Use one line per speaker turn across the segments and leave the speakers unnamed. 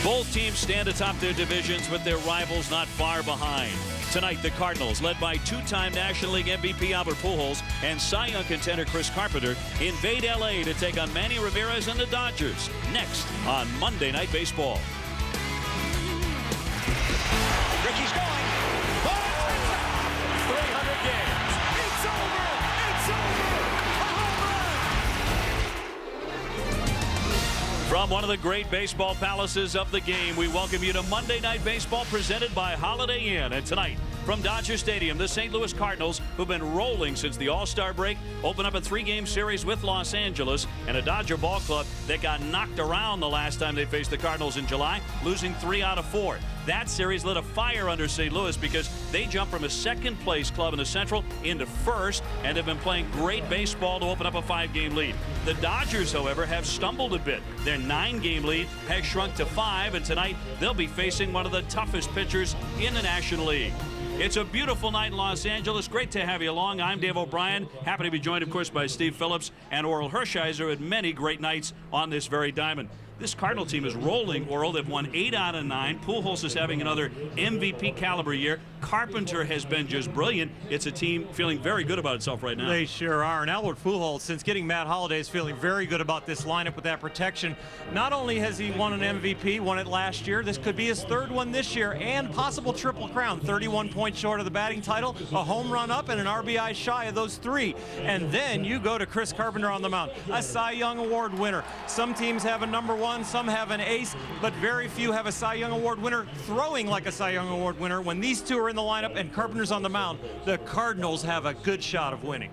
Both teams stand atop their divisions with their rivals not far behind. Tonight, the Cardinals, led by two-time National League MVP Albert Pujols and Cy Young contender Chris Carpenter, invade L.A. to take on Manny Ramirez and the Dodgers. Next on Monday Night Baseball.
Ricky's going. 300 games. It's over. It's over. A home run.
From one of the great baseball palaces of the game, we welcome you to Monday Night Baseball presented by Holiday Inn. And tonight, from Dodger Stadium, the St. Louis Cardinals, who've been rolling since the All-Star break, open up a three-game series with Los Angeles and a Dodger ball club that got knocked around the last time they faced the Cardinals in July, losing 3 out of 4. That series lit a fire under St. Louis because they jumped from a second-place club in the Central into first and have been playing great baseball to open up a 5-game lead. The Dodgers, however, have stumbled a bit. Their 9-game lead has shrunk to 5, and tonight they'll be facing one of the toughest pitchers in the National League. It's a beautiful night in Los Angeles. Great to have you along. I'm Dave O'Brien. Happy to be joined, of course, by Steve Phillips and Oral Hershiser at many great nights on this very diamond. This Cardinal team is rolling, Oral. They've won 8 out of 9. Pujols is having another MVP caliber year. Carpenter has been just brilliant. It's a team feeling very good about itself right now.
They sure are. And Albert Pujols, since getting Matt Holliday, is feeling very good about this lineup with that protection. Not only has he won an MVP, won it last year, this could be his 3rd one this year, and possible triple crown. 31 points short of the batting title, a home run up, and an RBI shy of those 3. And then you go to Chris Carpenter on the mound, a Cy Young Award winner. Some teams have a #1, some have an ace, but very few have a Cy Young Award winner throwing like a Cy Young Award winner. When these two are in the lineup and Carpenter's on the mound, the Cardinals have a good shot of winning.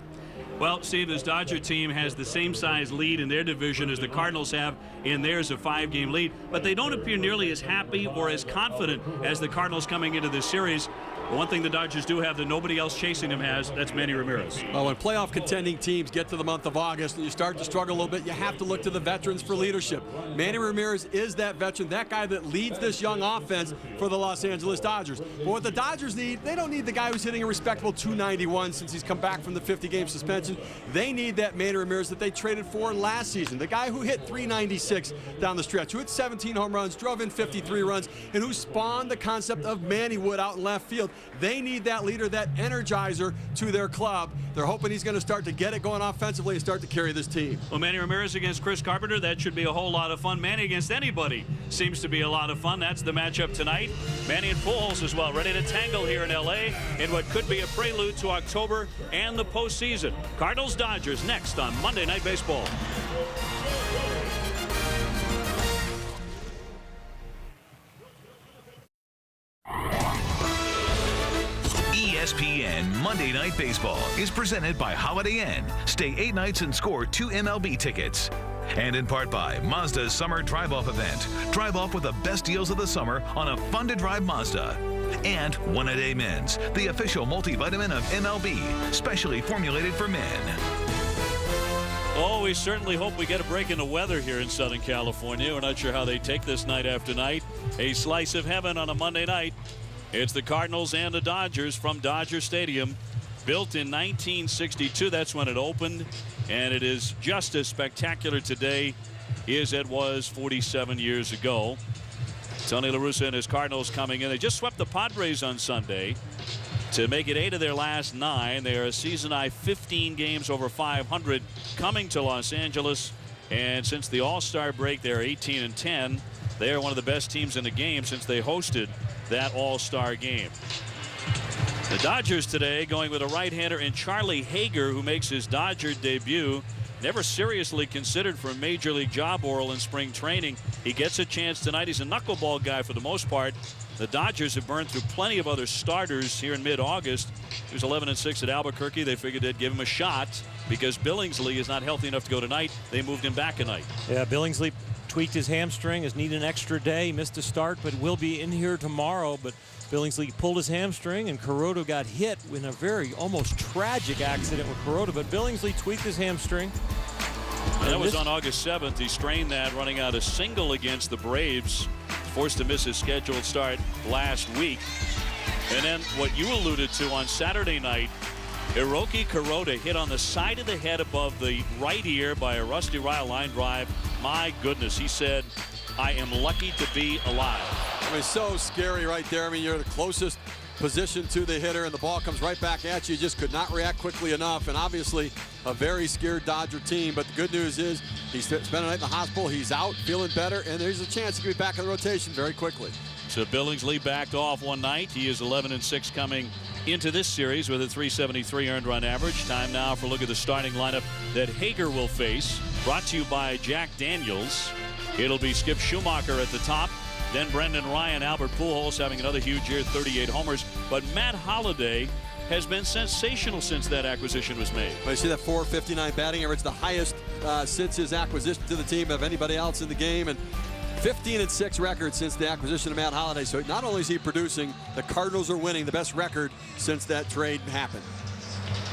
Well, Steve, this Dodger team has the same size lead in their division as the Cardinals have in theirs, a 5-game lead, but they don't appear nearly as happy or as confident as the Cardinals coming into this series. One thing the Dodgers do have that nobody else chasing them has, that's Manny Ramirez.
Well, when playoff contending teams get to the month of August and you start to struggle a little bit, you have to look to the veterans for leadership. Manny Ramirez is that veteran, that guy that leads this young offense for the Los Angeles Dodgers. But what the Dodgers need, they don't need the guy who's hitting a respectable .291 since he's come back from the 50-game suspension. They need that Manny Ramirez that they traded for last season, the guy who hit .396 down the stretch, who hit 17 home runs, drove in 53 runs, and who spawned the concept of Manny Wood out in left field. They need that leader, that energizer to their club. They're hoping he's going to start to get it going offensively and start to carry this team.
Well, Manny Ramirez against Chris Carpenter, that should be a whole lot of fun. Manny against anybody seems to be a lot of fun. That's the matchup tonight. Manny and Pujols as well, ready to tangle here in L.A. in what could be a prelude to October and the postseason. Cardinals-Dodgers next on Monday Night Baseball.
ESPN Monday Night Baseball is presented by Holiday Inn. Stay 8 nights and score 2 MLB tickets. And in part by Mazda's Summer Drive-Off event. Drive off with the best deals of the summer on a fun-to-drive Mazda. And One A Day Men's, the official multivitamin of MLB, specially formulated for men.
Oh, we certainly hope we get a break in the weather here in Southern California. We're not sure how they take this night after night. A slice of heaven on a Monday night. It's the Cardinals and the Dodgers from Dodger Stadium. Built in 1962, that's when it opened. And it is just as spectacular today as it was 47 years ago. Tony La Russa and his Cardinals coming in. They just swept the Padres on Sunday to make it 8 of their last 9. They are a season-high 15 games over 500 coming to Los Angeles. And since the All-Star break, they're 18-10. They are one of the best teams in the game since they hosted that All-Star game. The Dodgers today going with a right-hander in Charlie Hager, who makes his Dodger debut. Never seriously considered for a major league job, Oral, in spring training. He gets a chance tonight. He's a knuckleball guy for the most part. The Dodgers have burned through plenty of other starters here in mid-August. He was 11-6 at Albuquerque. They figured they'd give him a shot because Billingsley is not healthy enough to go tonight. They moved him back a night.
Yeah, Billingsley tweaked his hamstring, has needed an extra day, missed a start, but will be in here tomorrow. But Billingsley pulled his hamstring, and Corotto got hit in a very almost tragic accident with Corotto. But Billingsley tweaked his hamstring.
And that was on August 7th. He strained that running out a single against the Braves. Forced to miss his scheduled start last week. And then what you alluded to on Saturday night, Hiroki Kuroda hit on the side of the head above the right ear by a Rusty Ryle line drive. My goodness, he said I am lucky to be alive.
I mean, so scary right there. I mean, you're the closest position to the hitter, and the ball comes right back at you. You just could not react quickly enough, and obviously a very scared Dodger team. But the good news is he spent a night in the hospital. He's out, feeling better, and there's a chance he could be back in the rotation very quickly.
So Billingsley backed off one night. He is 11-6 coming into this series with a 373 earned run average. Time now for a look at the starting lineup that Hager will face. Brought to you by Jack Daniels. It'll be Skip Schumacher at the top. Then Brendan Ryan, Albert Pujols having another huge year, 38 homers. But Matt Holliday has been sensational since that acquisition was made.
Well, you see that .459 batting average, the highest since his acquisition to the team of anybody else in the game, and 15-6 record since the acquisition of Matt Holliday. So not only is he producing, the Cardinals are winning, the best record since that trade happened.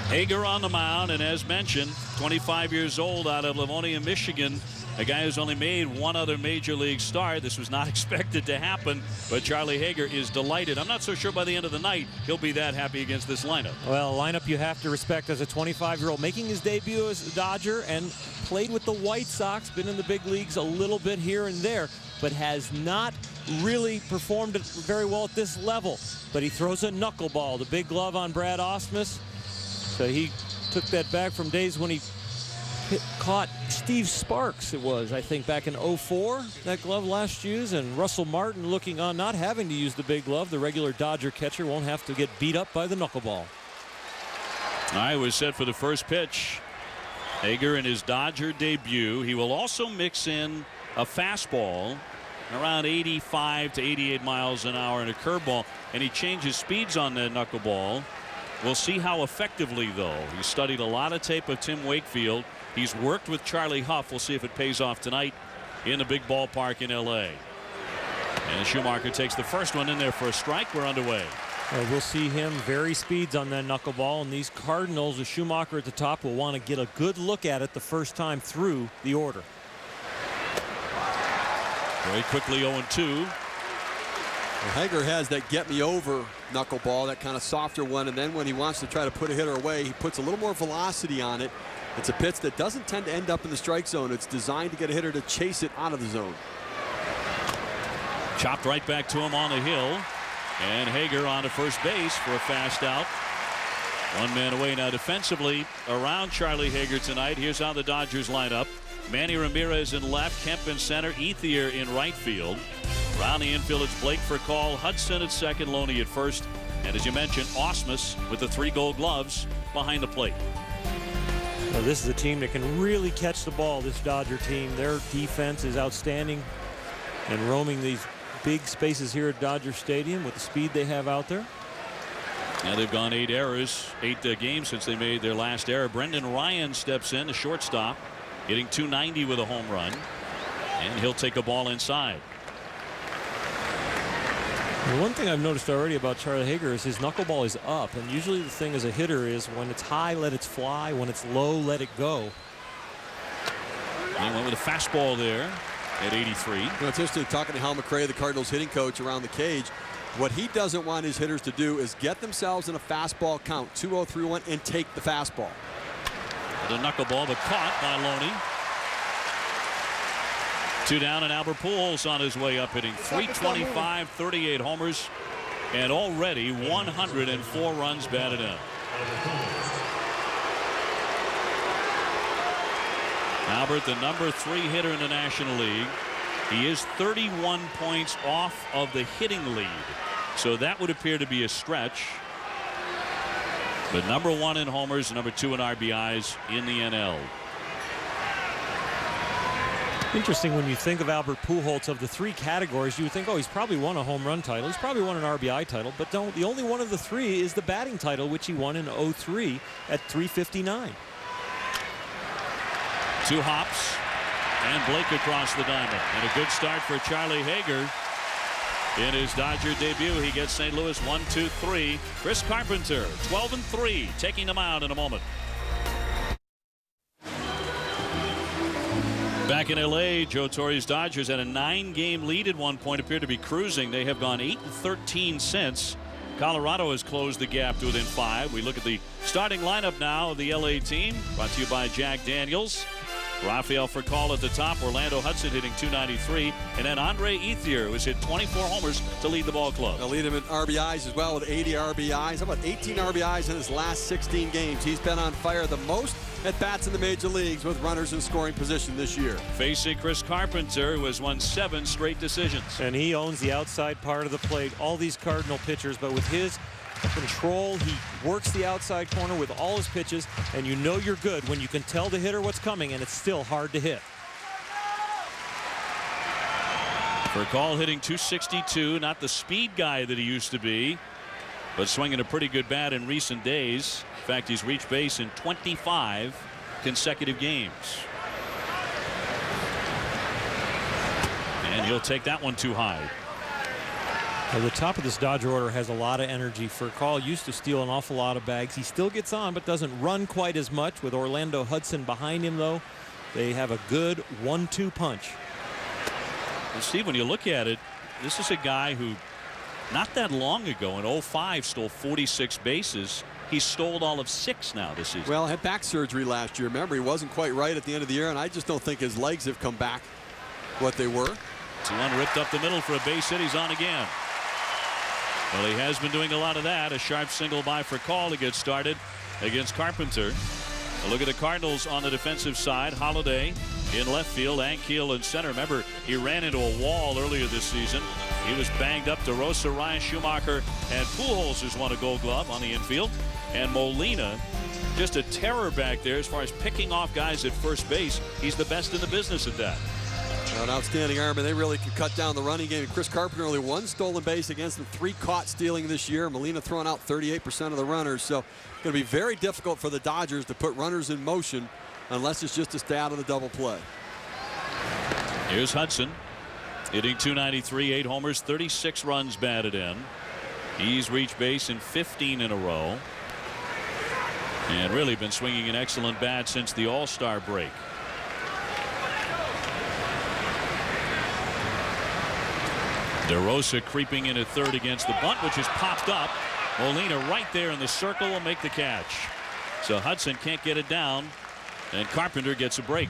Hager on the mound, and as mentioned, 25 years old out of Livonia, Michigan. A guy who's only made one other major league start. This was not expected to happen, but Charlie Hager is delighted. I'm not so sure by the end of the night he'll be that happy against this lineup.
Well, a lineup you have to respect as a 25-year-old, making his debut as a Dodger and played with the White Sox, been in the big leagues a little bit here and there, but has not really performed very well at this level. But he throws a knuckleball, the big glove on Brad Ausmus. So he took that back from days when he caught Steve Sparks, it was, I think, back in '04, that glove last used, and Russell Martin looking on, not having to use the big glove. The regular Dodger catcher won't have to get beat up by the knuckleball.
All right, we're set for the first pitch. Hager in his Dodger debut. He will also mix in a fastball around 85 to 88 miles an hour and a curveball, and he changes speeds on that knuckleball. We'll see how effectively, though. He studied a lot of tape of Tim Wakefield. He's worked with Charlie Huff. We'll see if it pays off tonight in the big ballpark in L.A. And Schumacher takes the first one in there for a strike. We're underway.
We'll see him vary speeds on that knuckleball, and these Cardinals with Schumacher at the top will want to get a good look at it the first time through the order.
Very quickly 0-2.
Hager has that get me over knuckleball, that kind of softer one, and then when he wants to try to put a hitter away, he puts a little more velocity on it. It's a pitch that doesn't tend to end up in the strike zone. It's designed to get a hitter to chase it out of the zone.
Chopped right back to him on the hill, and Hager on to first base for a fast out. One man away now defensively around Charlie Hager tonight. Here's how the Dodgers line up. Manny Ramirez in left, Kemp in center, Ethier in right field. Around the infield, it's Blake for call, Hudson at second, Loney at first, and as you mentioned, Ausmus with the 3 Gold Gloves behind the plate.
Well, this is a team that can really catch the ball, this Dodger team. Their defense is outstanding, and roaming these big spaces here at Dodger Stadium with the speed they have out there.
Now they've gone 8 errors, 8 games since they made their last error. Brendan Ryan steps in, the shortstop, hitting .290 with a home run, and he'll take a ball inside.
Well, one thing I've noticed already about Charlie Hager is his knuckleball is up, and usually the thing as a hitter is when it's high, let it fly. When it's low, let it go.
He went with a fastball there at 83.
You know, it's interesting talking to Hal McRae, the Cardinals hitting coach, around the cage. What he doesn't want his hitters to do is get themselves in a fastball count, 2-0, 3-1, and take the fastball.
The knuckleball, but caught by Loney. 2 down, and Albert Pujols on his way up, hitting .325, 38 homers, and already 104 runs batted in. Albert, the number 3 hitter in the National League. He is 31 points off of the hitting lead, so that would appear to be a stretch. But number 1 in homers, number 2 in RBIs in the NL.
Interesting when you think of Albert Pujols, of the 3 categories, you would think, oh, he's probably won a home run title. He's probably won an RBI title, but the only one of the 3 is the batting title, which he won in '03 at .359.
2 hops, and Blake across the diamond. And a good start for Charlie Hager in his Dodger debut. He gets St. Louis 1-2-3. Chris Carpenter, 12-3, taking them out in a moment. Back in L.A., Joe Torre's Dodgers had a 9-game lead at one point, appeared to be cruising. They have gone 8-13 since. Colorado has closed the gap to within 5. We look at the starting lineup now of the L.A. team, brought to you by Jack Daniels. Rafael Furcal at the top. Orlando Hudson hitting .293. And then Andre Ethier, who's hit 24 homers to lead the ball club.
They'll lead him in RBIs as well with 80 RBIs. How about 18 RBIs in his last 16 games? He's been on fire the most at bats in the major leagues with runners in scoring position this year.
Facing Chris Carpenter, who has won 7 straight decisions.
And he owns the outside part of the plate. All these Cardinal pitchers, but with his control, he works the outside corner with all his pitches, and you know you're good when you can tell the hitter what's coming, and it's still hard to hit.
Furcal hitting .262, not the speed guy that he used to be, but swinging a pretty good bat in recent days. In fact, he's reached base in 25 consecutive games. And he'll take that one too high.
Well, the top of this Dodger order has a lot of energy. Furcal used to steal an awful lot of bags. He still gets on, but doesn't run quite as much. With Orlando Hudson behind him, though, they have a good 1-2 punch.
Well, Steve, when you look at it, this is a guy who not that long ago in 05 stole 46 bases. He's stole all of 6 now this season.
Well, had back surgery last year. Remember, he wasn't quite right at the end of the year, and I just don't think his legs have come back what they were.
2-1 ripped up the middle for a base hit. He's on again. Well, he has been doing a lot of that. A sharp single by Furcal to get started against Carpenter. A look at the Cardinals on the defensive side. Holiday in left field, Ankiel in center. Remember, he ran into a wall earlier this season. He was banged up. DeRosa, Ryan Schumacher, and Pujols has won a Gold Glove on the infield. And Molina, just a terror back there as far as picking off guys at first base. He's the best in the business at that.
An outstanding arm, and they really can cut down the running game. Chris Carpenter only 1 stolen base against them, 3 caught stealing this year. Molina throwing out 38% of the runners, so it's going to be very difficult for the Dodgers to put runners in motion unless it's just to stay out of the double play.
Here's Hudson hitting .293, 8 homers, 36 runs batted in. He's reached base in 15 in a row, and really been swinging an excellent bat since the All-Star break. DeRosa creeping in at third against the bunt, which is popped up. Molina right there in the circle will make the catch. So Hudson can't get it down, and Carpenter gets a break.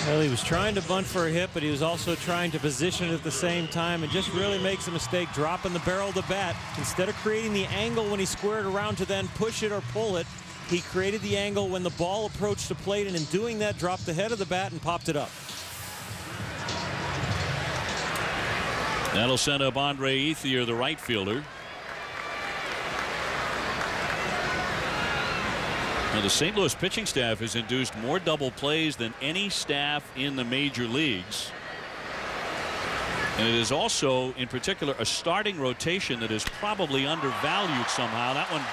Well, he was trying to bunt for a hit, but he was also trying to position it at the same time, and just really makes a mistake dropping the barrel of the bat. Instead of creating the angle when he squared around to then push it or pull it, he created the angle when the ball approached the plate, and in doing that dropped the head of the bat and popped it up.
That'll send up Andre Ethier, the right fielder. Now, the St. Louis pitching staff has induced more double plays than any staff in the major leagues. And it is also, in particular, a starting rotation that is probably undervalued somehow. That one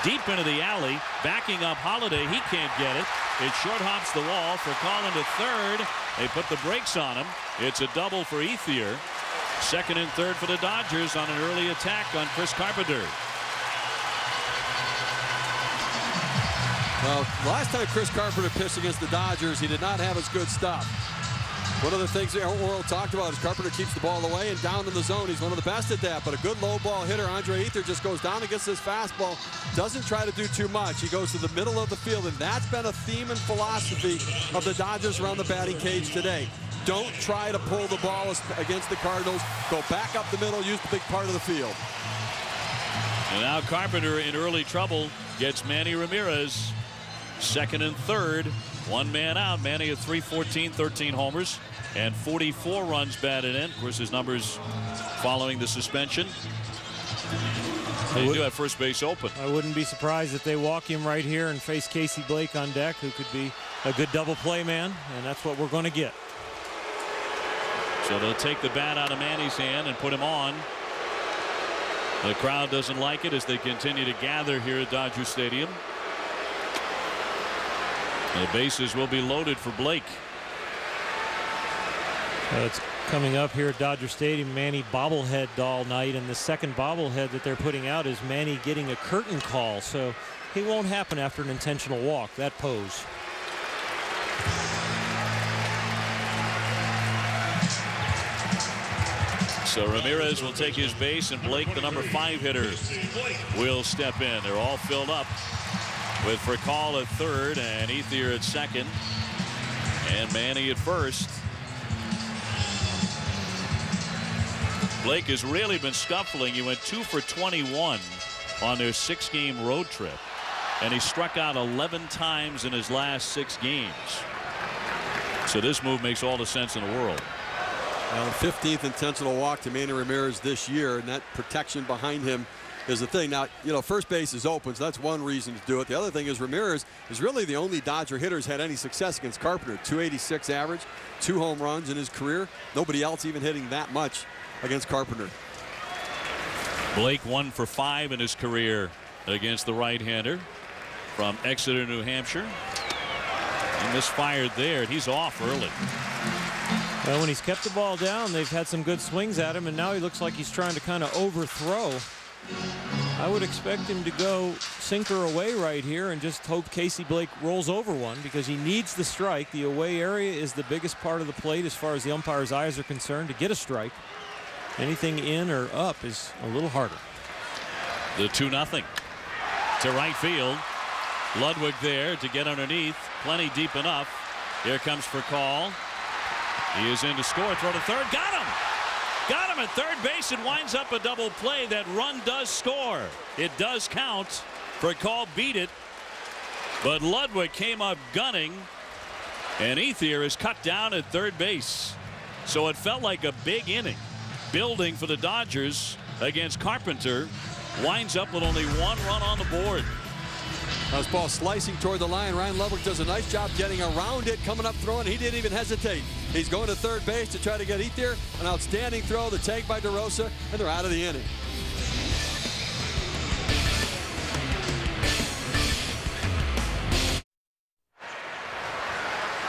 deep into the alley, backing up Holiday. He can't get it. It short hops the wall for Collin to third. They put the brakes on him. It's a double for Ethier. Second and third for the Dodgers on an early attack on Chris Carpenter.
Well, last time Chris Carpenter pitched against the Dodgers, he did not have his good stuff. One of the things that Orel talked about is Carpenter keeps the ball away and down in the zone. He's one of the best at that, but a good low ball hitter. Andre Ethier just goes down and gets his fastball. Doesn't try to do too much. He goes to the middle of the field, and that's been a theme and philosophy of the Dodgers around the batting cage today. Don't try to pull the ball against the Cardinals. Go back up the middle, use the big part of the field.
And now Carpenter in early trouble gets Manny Ramirez. Second and third, 1 man out. Manny at .314, 13 homers, and 44 runs batted in. Of course, his numbers following the suspension. They do have first base open.
I wouldn't be surprised if they walk him right here and face Casey Blake on deck, who could be a good double play man, and that's what we're going to get.
So they'll take the bat out of Manny's hand and put him on. The crowd doesn't like it as they continue to gather here at Dodger Stadium. The bases will be loaded for Blake.
It's coming up here at Dodger Stadium. Manny bobblehead all night, and the second bobblehead that they're putting out is Manny getting a curtain call, so it won't happen after an intentional walk. That pose.
So Ramirez will take his base, and Blake, the number 5 hitter, will step in. They're all filled up. with Fricall at third and Ethier at second and Manny at first. Blake has really been scuffling. He went 2 for 21 on their 6-game road trip, and he struck out 11 times in his last 6 games. So this move makes all the sense in the world.
Well, 15th intentional walk to Manny Ramirez this year, and that protection behind him is the thing. Now, you know, first base is open, so that's one reason to do it. The other thing is Ramirez is really the only Dodger hitter who's had any success against Carpenter. 286 average, 2 home runs in his career. Nobody else even hitting that much against Carpenter.
Blake 1 for 5 in his career against the right-hander from Exeter, New Hampshire. He misfired there, and he's off early.
Well, when he's kept the ball down, they've had some good swings at him, and now he looks like he's trying to kind of overthrow. I would expect him to go sinker away right here and just hope Casey Blake rolls over one, because he needs the strike. The away area is the biggest part of the plate as far as the umpire's eyes are concerned to get a strike. Anything in or up is a little harder.
The 2-0 to right field. Ludwig there to get underneath. Plenty deep enough. Here comes Fricall. He is in to score. Throw to third. Got him! Got him at third base and winds up a double play. That run does score. It does count. Fricall beat it. But Ludwig came up gunning. And Ethier is cut down at third base. So it felt like a big inning building for the Dodgers against Carpenter. Winds up with only 1 run on the board.
This ball slicing toward the line. Ryan Ludwig does a nice job getting around it, coming up throwing. He didn't even hesitate. He's going to third base to try to get Ethier. An outstanding throw. The tag by DeRosa, and they're out of the inning.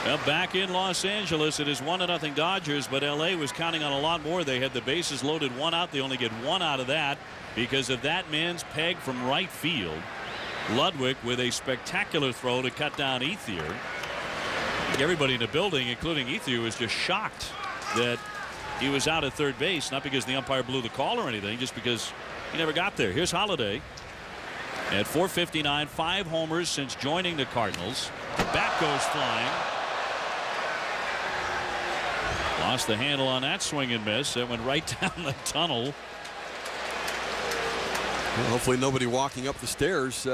Well, back in Los Angeles, it is 1-0 Dodgers, but LA was counting on a lot more. They had the bases loaded, 1 out. They only get 1 out of that because of that man's peg from right field. Ludwig with a spectacular throw to cut down Ethier. Everybody in the building, including Ethier, was just shocked that he was out at third base, not because the umpire blew the call or anything, just because he never got there. Here's Holliday at 459, 5 homers since joining the Cardinals. Bat goes flying. Lost the handle on that swing and miss. It went right down the tunnel.
Well, hopefully nobody walking up the stairs.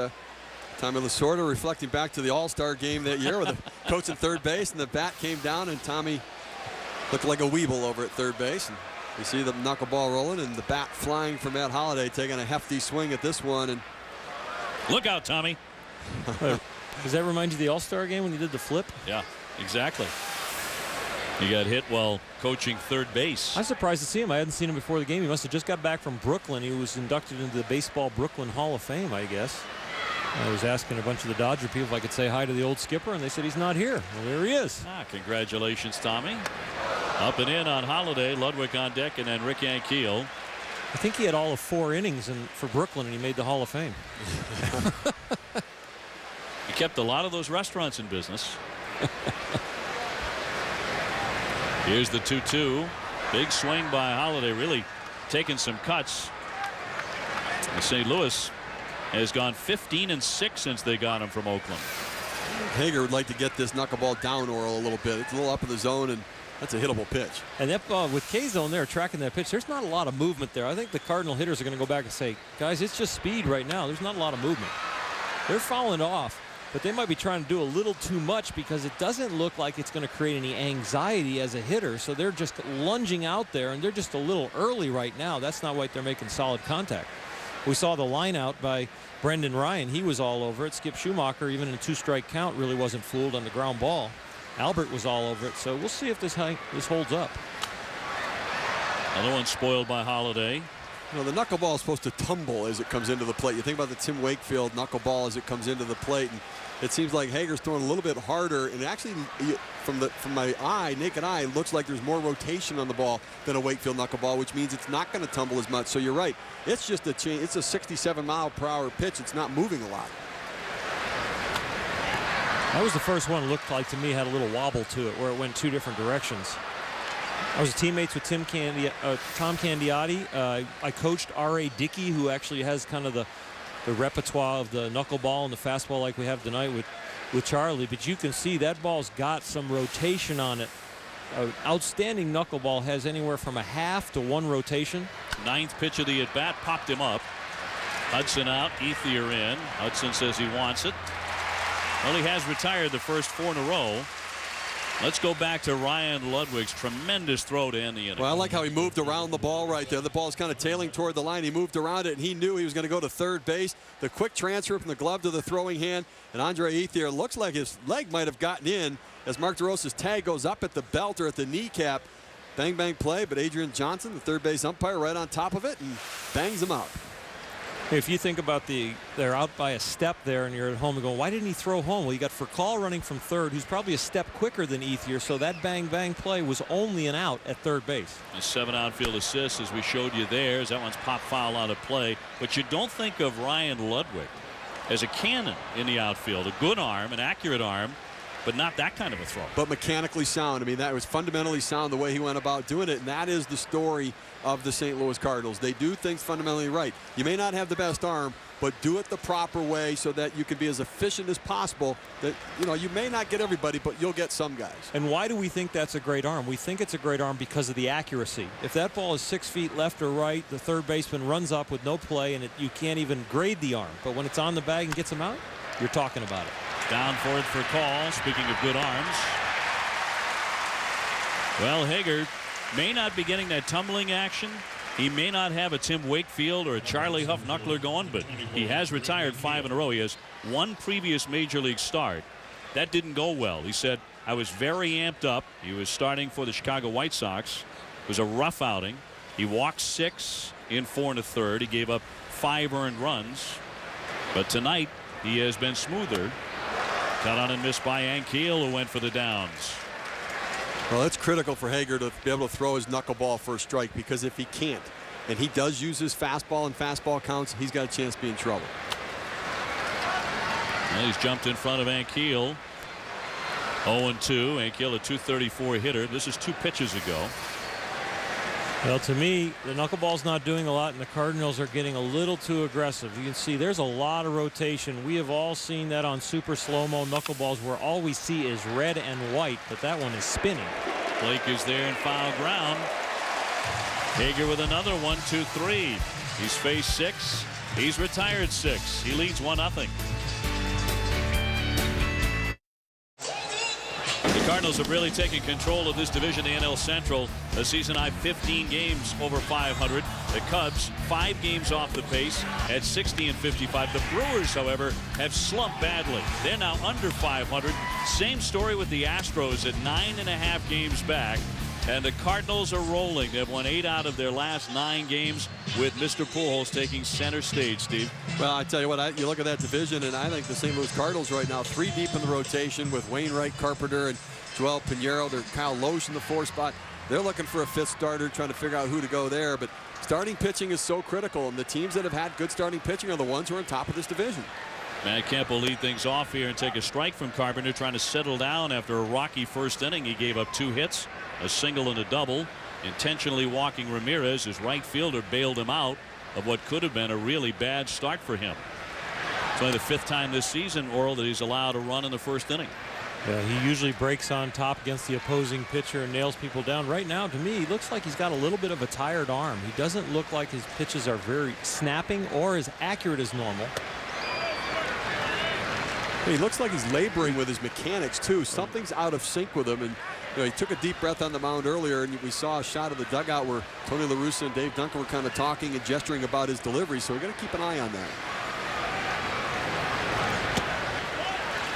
Tommy Lasorda reflecting back to the All-Star game that year with the coach at third base, and the bat came down, and Tommy looked like a weeble over at third base. And you see the knuckleball rolling and the bat flying from Matt Holliday, taking a hefty swing at this one. And
look out, Tommy.
Does that remind you of the All-Star game when you did the flip?
Yeah, exactly. He got hit while coaching third base.
I'm surprised to see him. I hadn't seen him before the game. He must have just got back from Brooklyn. He was inducted into the Baseball Brooklyn Hall of Fame, I guess. I was asking a bunch of the Dodger people if I could say hi to the old skipper, and they said he's not here. Well, there he is.
Congratulations, Tommy. Up and in on Holliday, Ludwig on deck, and then Rick Ankiel.
I think he had all of 4 innings for Brooklyn, and he made the Hall of Fame.
He kept a lot of those restaurants in business. Here's the 2-2. Big swing by Holliday, really taking some cuts. St. Louis has gone 15-6 since they got him from Oakland.
Hager would like to get this knuckleball down Oral a little bit. It's a little up in the zone, and that's a hittable pitch.
And that with K-zone there tracking that pitch, there's not a lot of movement there. I think the Cardinal hitters are going to go back and say, guys, it's just speed right now. There's not a lot of movement. They're falling off, but they might be trying to do a little too much because it doesn't look like it's going to create any anxiety as a hitter. So they're just lunging out there, and they're just a little early right now. That's not why they're making solid contact. We saw the line out by Brendan Ryan. He was all over it. Skip Schumacher, even in a 2-strike count, really wasn't fooled on the ground ball. Albert was all over it. So we'll see if this holds up.
Another one spoiled by Holliday.
You know, the knuckleball is supposed to tumble as it comes into the plate. You think about the Tim Wakefield knuckleball as it comes into the plate, and it seems like Hager's throwing a little bit harder, and actually from my eye, naked eye, it looks like there's more rotation on the ball than a Wakefield knuckleball, which means it's not going to tumble as much. So you're right. It's just a change. It's a 67-mile-per-hour pitch. It's not moving a lot.
That was the first one. It looked like to me had a little wobble to it where it went 2 different directions. I was teammates with Tom Candiotti. I coached R.A. Dickey, who actually has kind of the
repertoire of the knuckleball and the fastball like we have tonight with Charlie, but you can see that ball's got some rotation on it. Outstanding knuckleball has anywhere from a half to one rotation.
Ninth pitch of the at-bat popped him up. Hudson out, Ethier in. Hudson says he wants it. Well, he has retired the first 4 in a row. Let's go back to Ryan Ludwig's tremendous throw to end the inning.
Well, I like how he moved around the ball right there. The ball's kind of tailing toward the line. He moved around it, and he knew he was going to go to third base. The quick transfer from the glove to the throwing hand. And Andre Ethier looks like his leg might have gotten in as Mark DeRosa's tag goes up at the belt or at the kneecap. Bang, bang play, but Adrian Johnson, the third base umpire, right on top of it and bangs him out.
If you think about they're out by a step there and you're at home and going, why didn't he throw home? Well, you got Furcal running from third, who's probably a step quicker than Ethier, so that bang bang play was only an out at third base.
A 7 outfield assists, as we showed you there, as that one's pop foul out of play. But you don't think of Ryan Ludwig as a cannon in the outfield. A good arm, an accurate arm, but not that kind of a throw.
But mechanically sound. I mean, that was fundamentally sound the way he went about doing it, and that is the story of the St. Louis Cardinals. They do things fundamentally right. You may not have the best arm, but do it the proper way so that you can be as efficient as possible. That, you know, you may not get everybody, but you'll get some guys.
And why do we think that's a great arm? We think it's a great arm because of the accuracy. If that ball is 6 feet left or right, the third baseman runs up with no play, and you can't even grade the arm. But when it's on the bag and gets him out, you're talking about it.
Down for it for call. Speaking of good arms. Well, Hager may not be getting that tumbling action. He may not have a Tim Wakefield or a Charlie Huff knuckler going, but he has retired 5 in a row. He has one previous major league start. That didn't go well. He said, I was very amped up. He was starting for the Chicago White Sox. It was a rough outing. He walked 6 in 4 1/3. He gave up 5 earned runs. But tonight, he has been smoother. Cut on and missed by Ankiel, who went for the downs.
Well, it's critical for Hager to be able to throw his knuckleball for a strike, because if he can't, and he does use his fastball and fastball counts, he's got a chance to be in trouble.
Well, he's jumped in front of Ankiel. 0-2. Ankiel, a .234 hitter. This is 2 pitches ago.
Well, to me, the knuckleball's not doing a lot, and the Cardinals are getting a little too aggressive. You can see there's a lot of rotation. We have all seen that on super slow-mo knuckleballs where all we see is red and white, but that one is spinning.
Blake is there in foul ground. Hager with another 1-2-3. He's faced 6. He's retired 6. He leads 1-0. The Cardinals have really taken control of this division, the NL Central. A season high 15 games over 500. The Cubs 5 games off the pace at 60 and 55. The Brewers, however, have slumped badly. They're now under 500. Same story with the Astros at 9.5 games back. And the Cardinals are rolling. They've won 8 out of their last 9 games, with Mr. Pujols taking center stage, Steve.
Well, I tell you what, you look at that division, and I think the St. Louis Cardinals right now 3 deep in the rotation with Wainwright, Carpenter, and Joel Pinheiro. They're Kyle Loesch in the 4th spot. They're looking for a 5th starter, trying to figure out who to go there. But starting pitching is so critical, and the teams that have had good starting pitching are the ones who are on top of this division.
Matt Kemp will lead things off here and take a strike from Carpenter, trying to settle down after a rocky first inning. He gave up 2 hits, a single and a double. Intentionally walking Ramirez, his right fielder, bailed him out of what could have been a really bad start for him. It's only the 5th time this season, Oral, that he's allowed a run in the first inning.
Yeah, he usually breaks on top against the opposing pitcher and nails people down. Right now, to me, he looks like he's got a little bit of a tired arm. He doesn't look like his pitches are very snapping or as accurate as normal.
He looks like he's laboring with his mechanics, too. Something's out of sync with him. And you know, he took a deep breath on the mound earlier, and we saw a shot of the dugout where Tony La Russa and Dave Duncan were kind of talking and gesturing about his delivery. So we're going to keep an eye on that.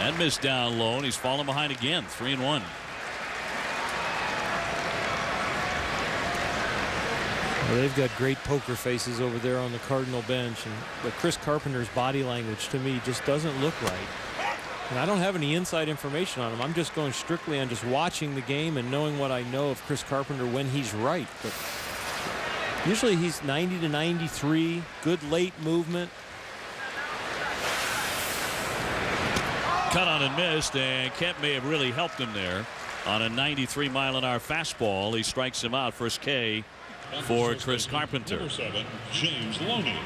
And missed down low, and he's fallen behind again. 3-1.
Well, they've got great poker faces over there on the Cardinal bench, but Chris Carpenter's body language to me just doesn't look right. And I don't have any inside information on him. I'm just going strictly on just watching the game and knowing what I know of Chris Carpenter when he's right. But usually he's 90 to 93, good late movement.
Cut on and missed, and Kemp may have really helped him there on a 93-mile-an-hour fastball. He strikes him out. First K for Chris Carpenter.
Number 7, James Loney.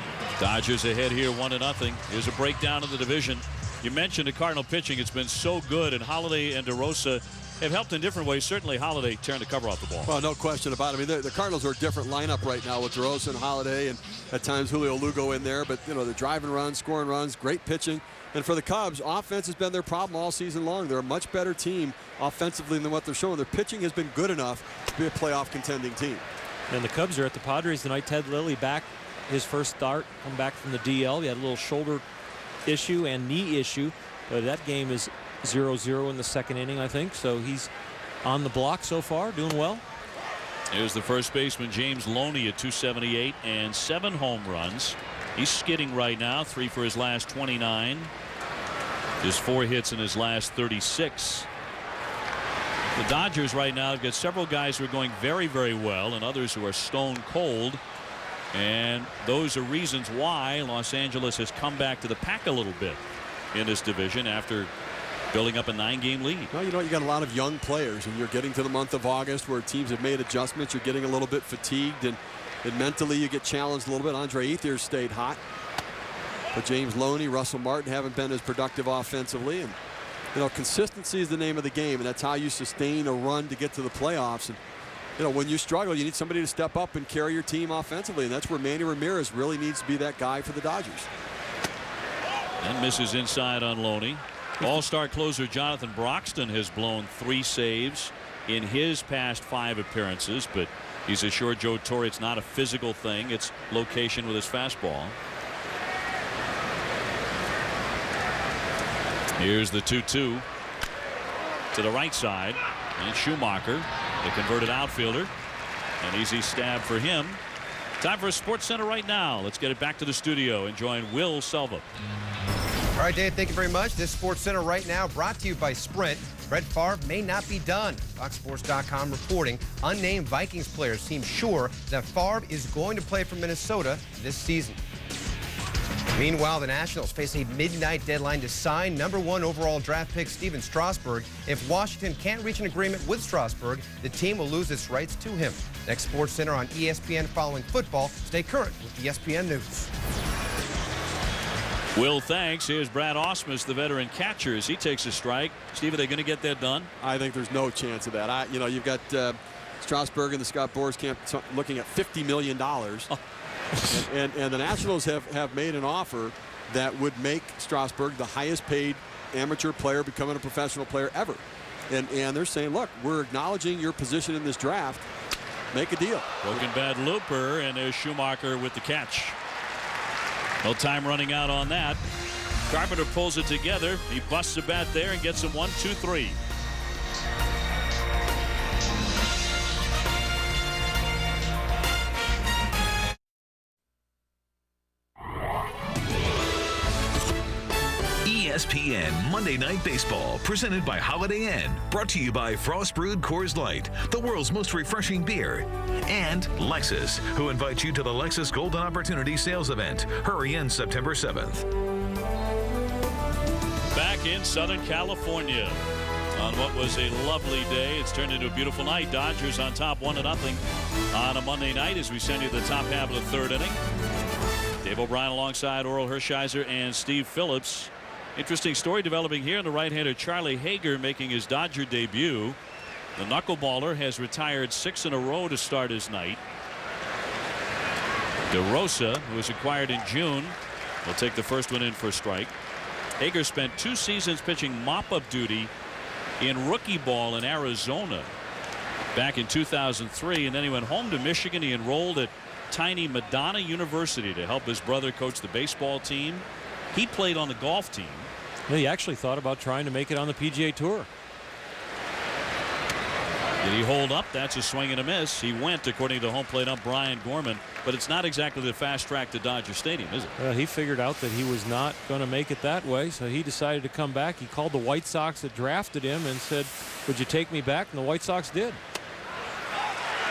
Dodgers ahead here 1-0. Here's a breakdown of the division. You mentioned the Cardinal pitching. It's been so good, and Holiday and DeRosa have helped in different ways. Certainly Holiday turned the cover off the ball.
Well, no question about it. I mean, the Cardinals are a different lineup right now with DeRosa and Holiday, and at times Julio Lugo in there. But, you know, they're driving runs, scoring runs, great pitching. And for the Cubs, offense has been their problem all season long. They're a much better team offensively than what they're showing. Their pitching has been good enough to be a playoff contending team.
And the Cubs are at the Padres tonight. Ted Lilly back his first start, come back from the DL. He had a little shoulder issue and knee issue, but that game is 0-0 in the second inning, I think. So he's on the block so far, doing well.
Here's the first baseman, James Loney, at 278 and 7 home runs. He's skidding right now, 3 for his last 29. Just 4 hits in his last 36. The Dodgers right now have got several guys who are going very, very well and others who are stone cold. And those are reasons why Los Angeles has come back to the pack a little bit in this division after building up a 9-game lead.
Well, you know, you got a lot of young players, and you're getting to the month of August where teams have made adjustments. You're getting a little bit fatigued, and mentally you get challenged a little bit. Andre Ethier stayed hot. But James Loney, Russell Martin haven't been as productive offensively. And, you know, consistency is the name of the game, and that's how you sustain a run to get to the playoffs. And, you know, when you struggle, you need somebody to step up and carry your team offensively, and that's where Manny Ramirez really needs to be that guy for the Dodgers.
And misses inside on Loney. All-star closer Jonathan Broxton has blown 3 saves in his past 5 appearances, but he's assured Joe Torre it's not a physical thing, it's location with his fastball. Here's the 2-2 to the right side, and Schumacher, the converted outfielder. An easy stab for him. Time for a Sports Center right now. Let's get it back to the studio and join Will Selva.
All right, Dave, thank you very much. This Sports Center right now brought to you by Sprint. Brett Favre may not be done. FoxSports.com reporting unnamed Vikings players seem sure that Favre is going to play for Minnesota this season. Meanwhile, the Nationals face a midnight deadline to sign #1 overall draft pick Steven Strasburg. If Washington can't reach an agreement with Strasburg, the team will lose its rights to him. Next Sports Center on ESPN following football. Stay current with ESPN News.
Will, thanks. Here's Brad Ausmus, the veteran catcher, as he takes a strike. Steve, are they going to get that done?
I think there's no chance of that. You know, you've got Strasburg and the Scott Boras camp looking at $50 million. Oh. and the Nationals have made an offer that would make Strasburg the highest paid amateur player becoming a professional player ever. And they're saying, look, we're acknowledging your position in this draft. Make a deal.
Broken bat looper, and there's Schumacher with the catch. No time running out on that. Carpenter pulls it together. He busts a bat there and gets him 1-2-3.
ESPN Monday Night Baseball, presented by Holiday Inn, brought to you by Frost Brewed Coors Light, the world's most refreshing beer, and Lexus, who invites you to the Lexus Golden Opportunity Sales Event. Hurry in September 7th.
Back in Southern California on what was a lovely day. It's turned into a beautiful night. Dodgers on top 1-0 on a Monday night as we send you the top half of the third inning. Dave O'Brien alongside Oral Hershiser and Steve Phillips. Interesting story developing here. The right-hander Charlie Hager making his Dodger debut. The knuckleballer has retired 6 in a row to start his night. DeRosa, who was acquired in June, will take the first one in for a strike. Hager spent 2 seasons pitching mop-up duty in rookie ball in Arizona back in 2003, and then he went home to Michigan. He enrolled at tiny Madonna University to help his brother coach the baseball team. He played on the golf team.
He actually thought about trying to make it on the PGA Tour.
Did he hold up? That's a swing and a miss. He went, according to home plate ump Brian Gorman, but it's not exactly the fast track to Dodger Stadium, is it?
He figured out that he was not going to make it that way, so he decided to come back. He called the White Sox that drafted him and said, would you take me back? And the White Sox did.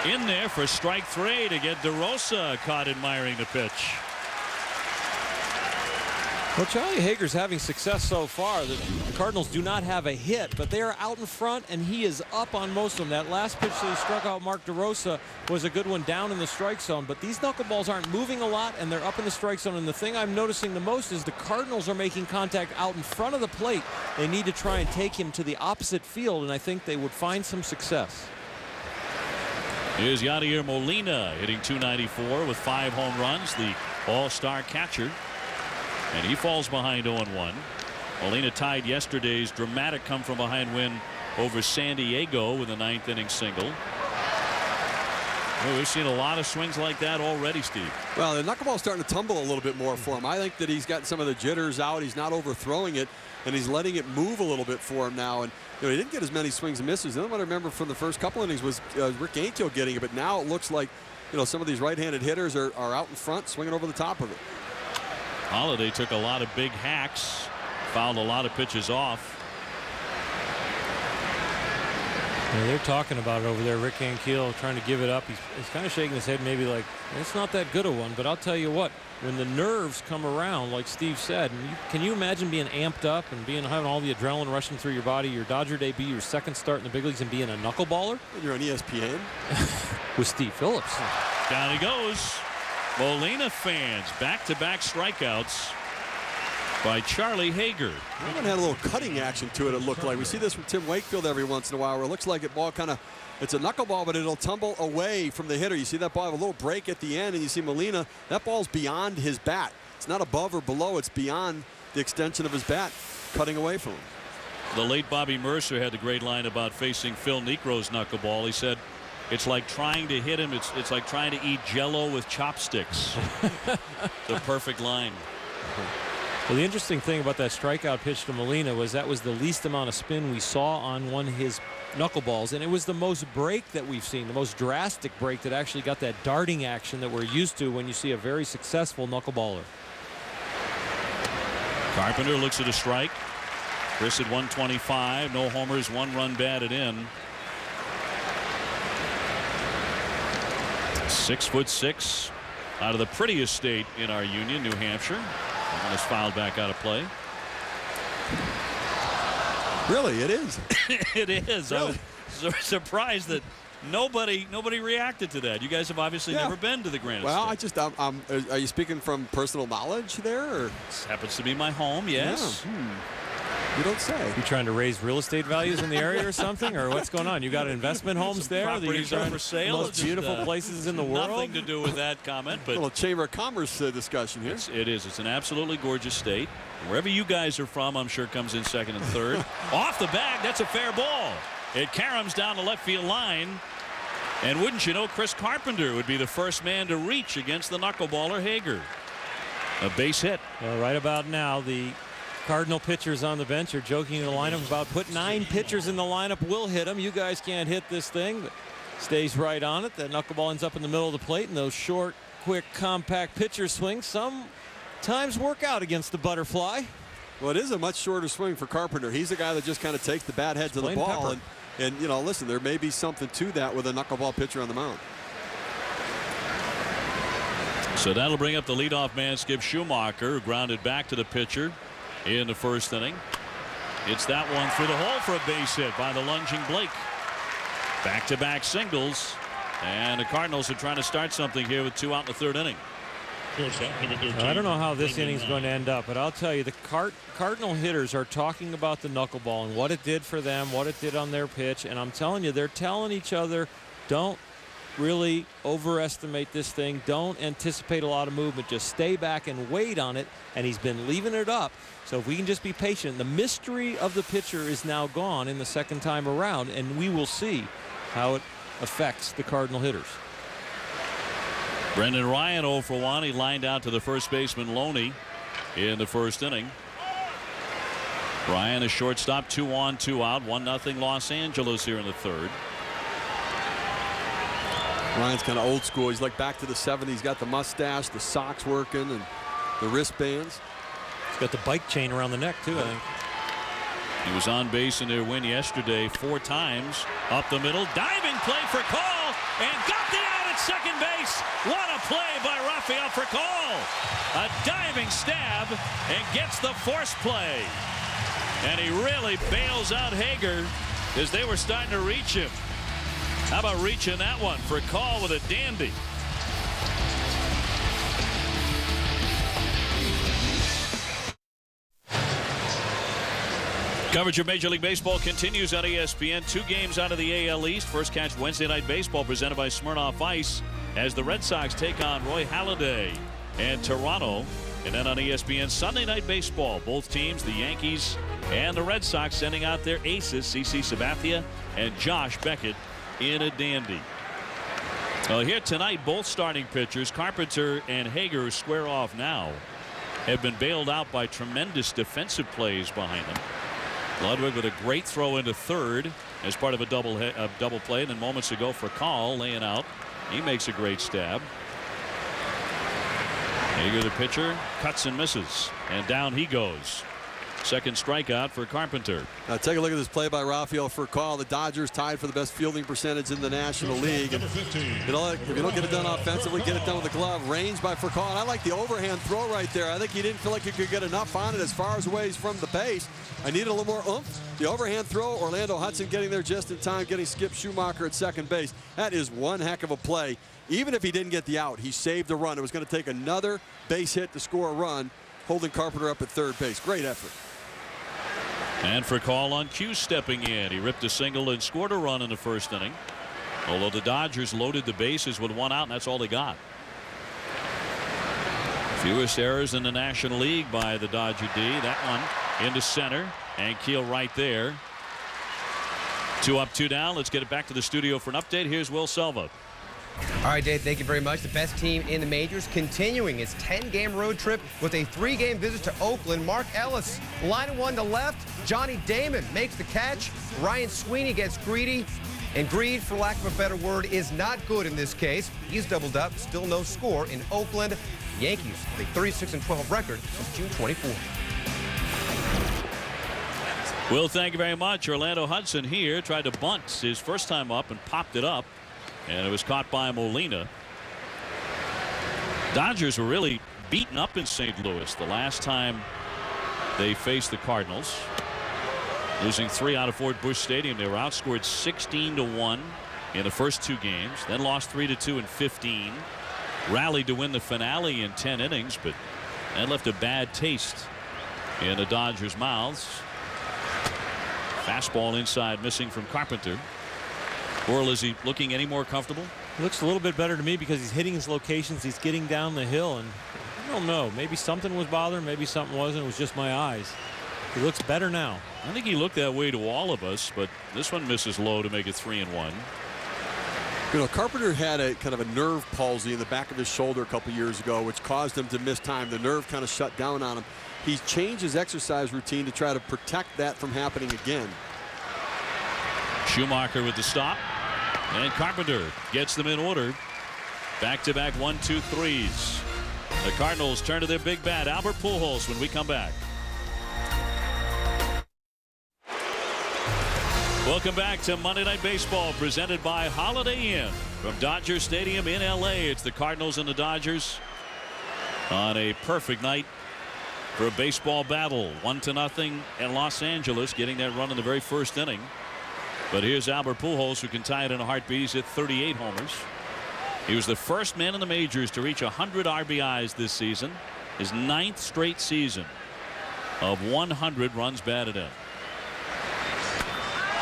In there for strike 3 to get DeRosa caught admiring the pitch.
Well, Charlie Hager's having success so far. The Cardinals do not have a hit, but they are out in front, and he is up on most of them. That last pitch that he struck out Mark DeRosa was a good one down in the strike zone, but these knuckleballs aren't moving a lot, and they're up in the strike zone. And the thing I'm noticing the most is the Cardinals are making contact out in front of the plate. They need to try and take him to the opposite field, and I think they would find some success.
Here's Yadier Molina hitting .294 with 5 home runs, the all-star catcher. And he falls behind 0-1. Molina tied yesterday's dramatic come-from-behind win over San Diego with a 9th inning single. Well, we've seen a lot of swings like that already, Steve.
Well, the knuckleball's starting to tumble a little bit more for him. I think that he's got some of the jitters out. He's not overthrowing it, and he's letting it move a little bit for him now. And he didn't get as many swings and misses. The only one I remember from the first couple innings was Rick Ankiel getting it, but now it looks like some of these right-handed hitters are out in front, swinging over the top of it.
Holiday took a lot of big hacks, fouled a lot of pitches off.
Yeah, they're talking about it over there. Rick Ankiel trying to give it up. He's kind of shaking his head, maybe like, it's not that good a one. But I'll tell you what, when the nerves come around, like Steve said, and can you imagine being amped up and having all the adrenaline rushing through your body, your Dodger debut, your second start in the big leagues, and being a knuckleballer?
You're on ESPN.
With Steve Phillips.
Down he goes. Molina fans, back-to-back strikeouts by Charlie Hager.
That one had a little cutting action to it, it looked like. We see this from Tim Wakefield every once in a while where it looks like it's a knuckleball, but it'll tumble away from the hitter. You see that ball have a little break at the end, and you see Molina, that ball's beyond his bat. It's not above or below, it's beyond the extension of his bat, cutting away from him.
The late Bobby Mercer had the great line about facing Phil Niekro's knuckleball. He said, it's like trying to hit him. It's like trying to eat Jell-O with chopsticks. The perfect line.
Well, the interesting thing about that strikeout pitch to Molina was that was the least amount of spin we saw on one of his knuckleballs, and it was the most break that we've seen, the most drastic break that actually got that darting action that we're used to when you see a very successful knuckleballer.
Carpenter looks at a strike. Chris at 125. No homers, 1 run batted in. 6'6", out of the prettiest state in our union, New Hampshire. And is fouled back out of play.
Really, it is.
It is.
Really?
I was surprised that nobody reacted to that. You guys have obviously never been to the Granite State.
Well, are you speaking from personal knowledge there? Or?
This happens to be my home, yes.
Yeah. You don't say.
You trying to raise real estate values in the area or something, or what's going on? You got investment homes there?
Properties are for sale.
The most beautiful places in the world.
Nothing to do with that comment, but
a little Chamber of Commerce discussion here.
It is. It's an absolutely gorgeous state. Wherever you guys are from, I'm sure comes in second and third. Off the bag, that's a fair ball. It caroms down the left field line, and wouldn't you know, Chris Carpenter would be the first man to reach against the knuckleballer Hager. A base hit.
Well, right about now, the Cardinal pitchers on the bench are joking in the lineup about put 9 pitchers in the lineup. We'll hit them. You guys can't hit this thing. But stays right on it. That knuckleball ends up in the middle of the plate, and those short, quick, compact pitcher swings sometimes work out against the butterfly.
Well, it is a much shorter swing for Carpenter. He's the guy that just kind of takes the bat head to the ball. And listen, there may be something to that with a knuckleball pitcher on the mound.
So that'll bring up the leadoff man, Skip Schumacher, who grounded back to the pitcher in the first inning. It's that one through the hole for a base hit by the lunging Blake. Back-to-back singles, and the Cardinals are trying to start something here with 2 out in the third inning.
I don't know how this inning is going to end up, but I'll tell you, the Cardinal hitters are talking about the knuckleball and what it did for them, what it did on their pitch, and I'm telling you, they're telling each other, don't really overestimate this thing. Don't anticipate a lot of movement. Just stay back and wait on it, and he's been leaving it up. So if we can just be patient, the mystery of the pitcher is now gone in the second time around, and we will see how it affects the Cardinal hitters.
Brendan Ryan 0 for 1. He lined out to the first baseman Loney in the first inning. Ryan, a shortstop, 2 on, 2 out, 1-0 Los Angeles here in the third.
Ryan's kind of old school. He's like back to the 70s. He's got the mustache, the socks working, and the wristbands.
He's got the bike chain around the neck, too, I think.
He was on base in their win yesterday 4 times. Up the middle. Diving play for Cole. and got the out at second base. What a play by Rafael Furcal. A diving stab and gets the force play. And he really bails out Hager as they were starting to reach him. How about reaching that one? Furcal with a dandy. Coverage of Major League Baseball continues on ESPN. 2 games out of the AL East. First catch Wednesday Night Baseball presented by Smirnoff Ice as the Red Sox take on Roy Halladay and Toronto. And then on ESPN Sunday Night Baseball, both teams, the Yankees and the Red Sox, sending out their aces, CC Sabathia and Josh Beckett, in a dandy. Well, here tonight, both starting pitchers, Carpenter and Hager, who square off now, have been bailed out by tremendous defensive plays behind them. Ludwig with a great throw into third as part of a double play, and then moments ago Furcal laying out. He makes a great stab. Hager, the pitcher, cuts and misses, and down he goes. Second strikeout for Carpenter.
Now take a look at this play by Rafael Furcal. The Dodgers tied for the best fielding percentage in the National League. And if you don't get it done offensively, get it done with the glove. Range by Furcal. And I like the overhand throw right there. I think he didn't feel like he could get enough on it as far as away from the base. I needed a little more oomph. The overhand throw, Orlando Hudson getting there just in time, getting Skip Schumacher at second base. That is one heck of a play. Even if he didn't get the out, he saved a run. It was going to take another base hit to score a run, holding Carpenter up at third base. Great effort.
And Furcal on cue stepping in. He ripped a single and scored a run in the first inning. Although the Dodgers loaded the bases with 1 out, and that's all they got. Fewest errors in the National League by the Dodger D. That one into center and Keel right there. 2 up, 2 down. Let's get it back to the studio for an update. Here's Will Selva.
All right, Dave, thank you very much. The best team in the majors continuing its 10-game road trip with a 3-game visit to Oakland. Mark Ellis, line 1 to left. Johnny Damon makes the catch. Ryan Sweeney gets greedy. And greed, for lack of a better word, is not good in this case. He's doubled up. Still no score in Oakland. Yankees with a 36-12 record since June 24th.
Will, thank you very much. Orlando Hudson here tried to bunt his first time up and popped it up. And it was caught by Molina. Dodgers were really beaten up in St. Louis the last time they faced the Cardinals. Losing 3 out of 4 at Busch Stadium. They were outscored 16-1 in the first 2 games. Then lost 3-2 in 15. Rallied to win the finale in 10 innings. But that left a bad taste in the Dodgers' mouths. Fastball inside missing from Carpenter. Or is he looking any more comfortable?
He looks a little bit better to me because he's hitting his locations. He's getting down the hill, and I don't know. Maybe something was bothering. Maybe something wasn't. It was just my eyes. He looks better now.
I think he looked that way to all of us, but this one misses low to make it 3-1.
You know, Carpenter had a kind of a nerve palsy in the back of his shoulder a couple years ago, which caused him to miss time. The nerve kind of shut down on him. He's changed his exercise routine to try to protect that from happening again.
Schumacher with the stop, and Carpenter gets them in order. Back-to-back 1-2-3s. The Cardinals turn to their big bat, Albert Pujols, when we come back. Welcome back to Monday Night Baseball, presented by Holiday Inn from Dodger Stadium in L.A. It's the Cardinals and the Dodgers on a perfect night for a baseball battle. 1-0 in Los Angeles, getting that run in the very first inning. But here's Albert Pujols, who can tie it in a heartbeat. He's hit 38 homers. He was the first man in the majors to reach 100 RBIs this season. His 9th straight season of 100 runs batted in.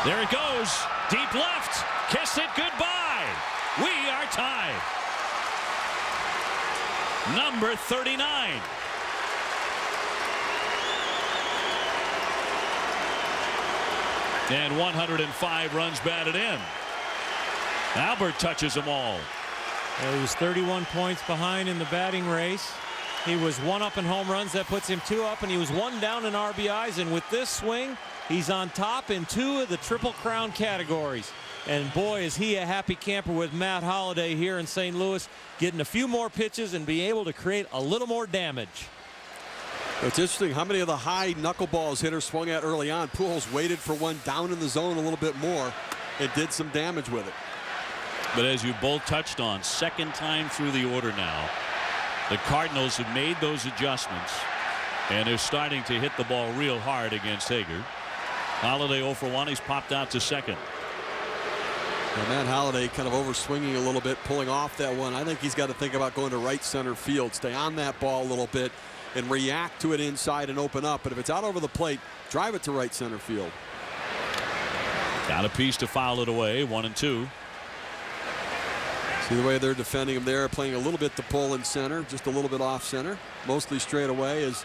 There it goes. Deep left. Kiss it goodbye. We are tied. Number 39. And 105 runs batted in. Albert touches them all.
He was 31 points behind in the batting race. He was 1 up in home runs. That puts him 2 up, and he was 1 down in RBIs. And with this swing, he's on top in 2 of the Triple Crown categories. And boy, is he a happy camper with Matt Holliday here in St. Louis, getting a few more pitches and being able to create a little more damage.
It's interesting how many of the high knuckleballs hitters swung at early on. Pujols waited for one down in the zone a little bit more and did some damage with it.
But as you both touched on, second time through the order now, the Cardinals have made those adjustments, and they're starting to hit the ball real hard against Hager. Holiday 0 for 1. He's popped out to second.
And Matt Holliday kind of overswinging a little bit, pulling off that one. I think he's got to think about going to right center field, stay on that ball a little bit, and react to it inside and open up. But if it's out over the plate, drive it to right center field.
Got a piece to foul it away. 1-2.
See the way they're defending him there, playing a little bit to pull in center, just a little bit off center, mostly straight away. Is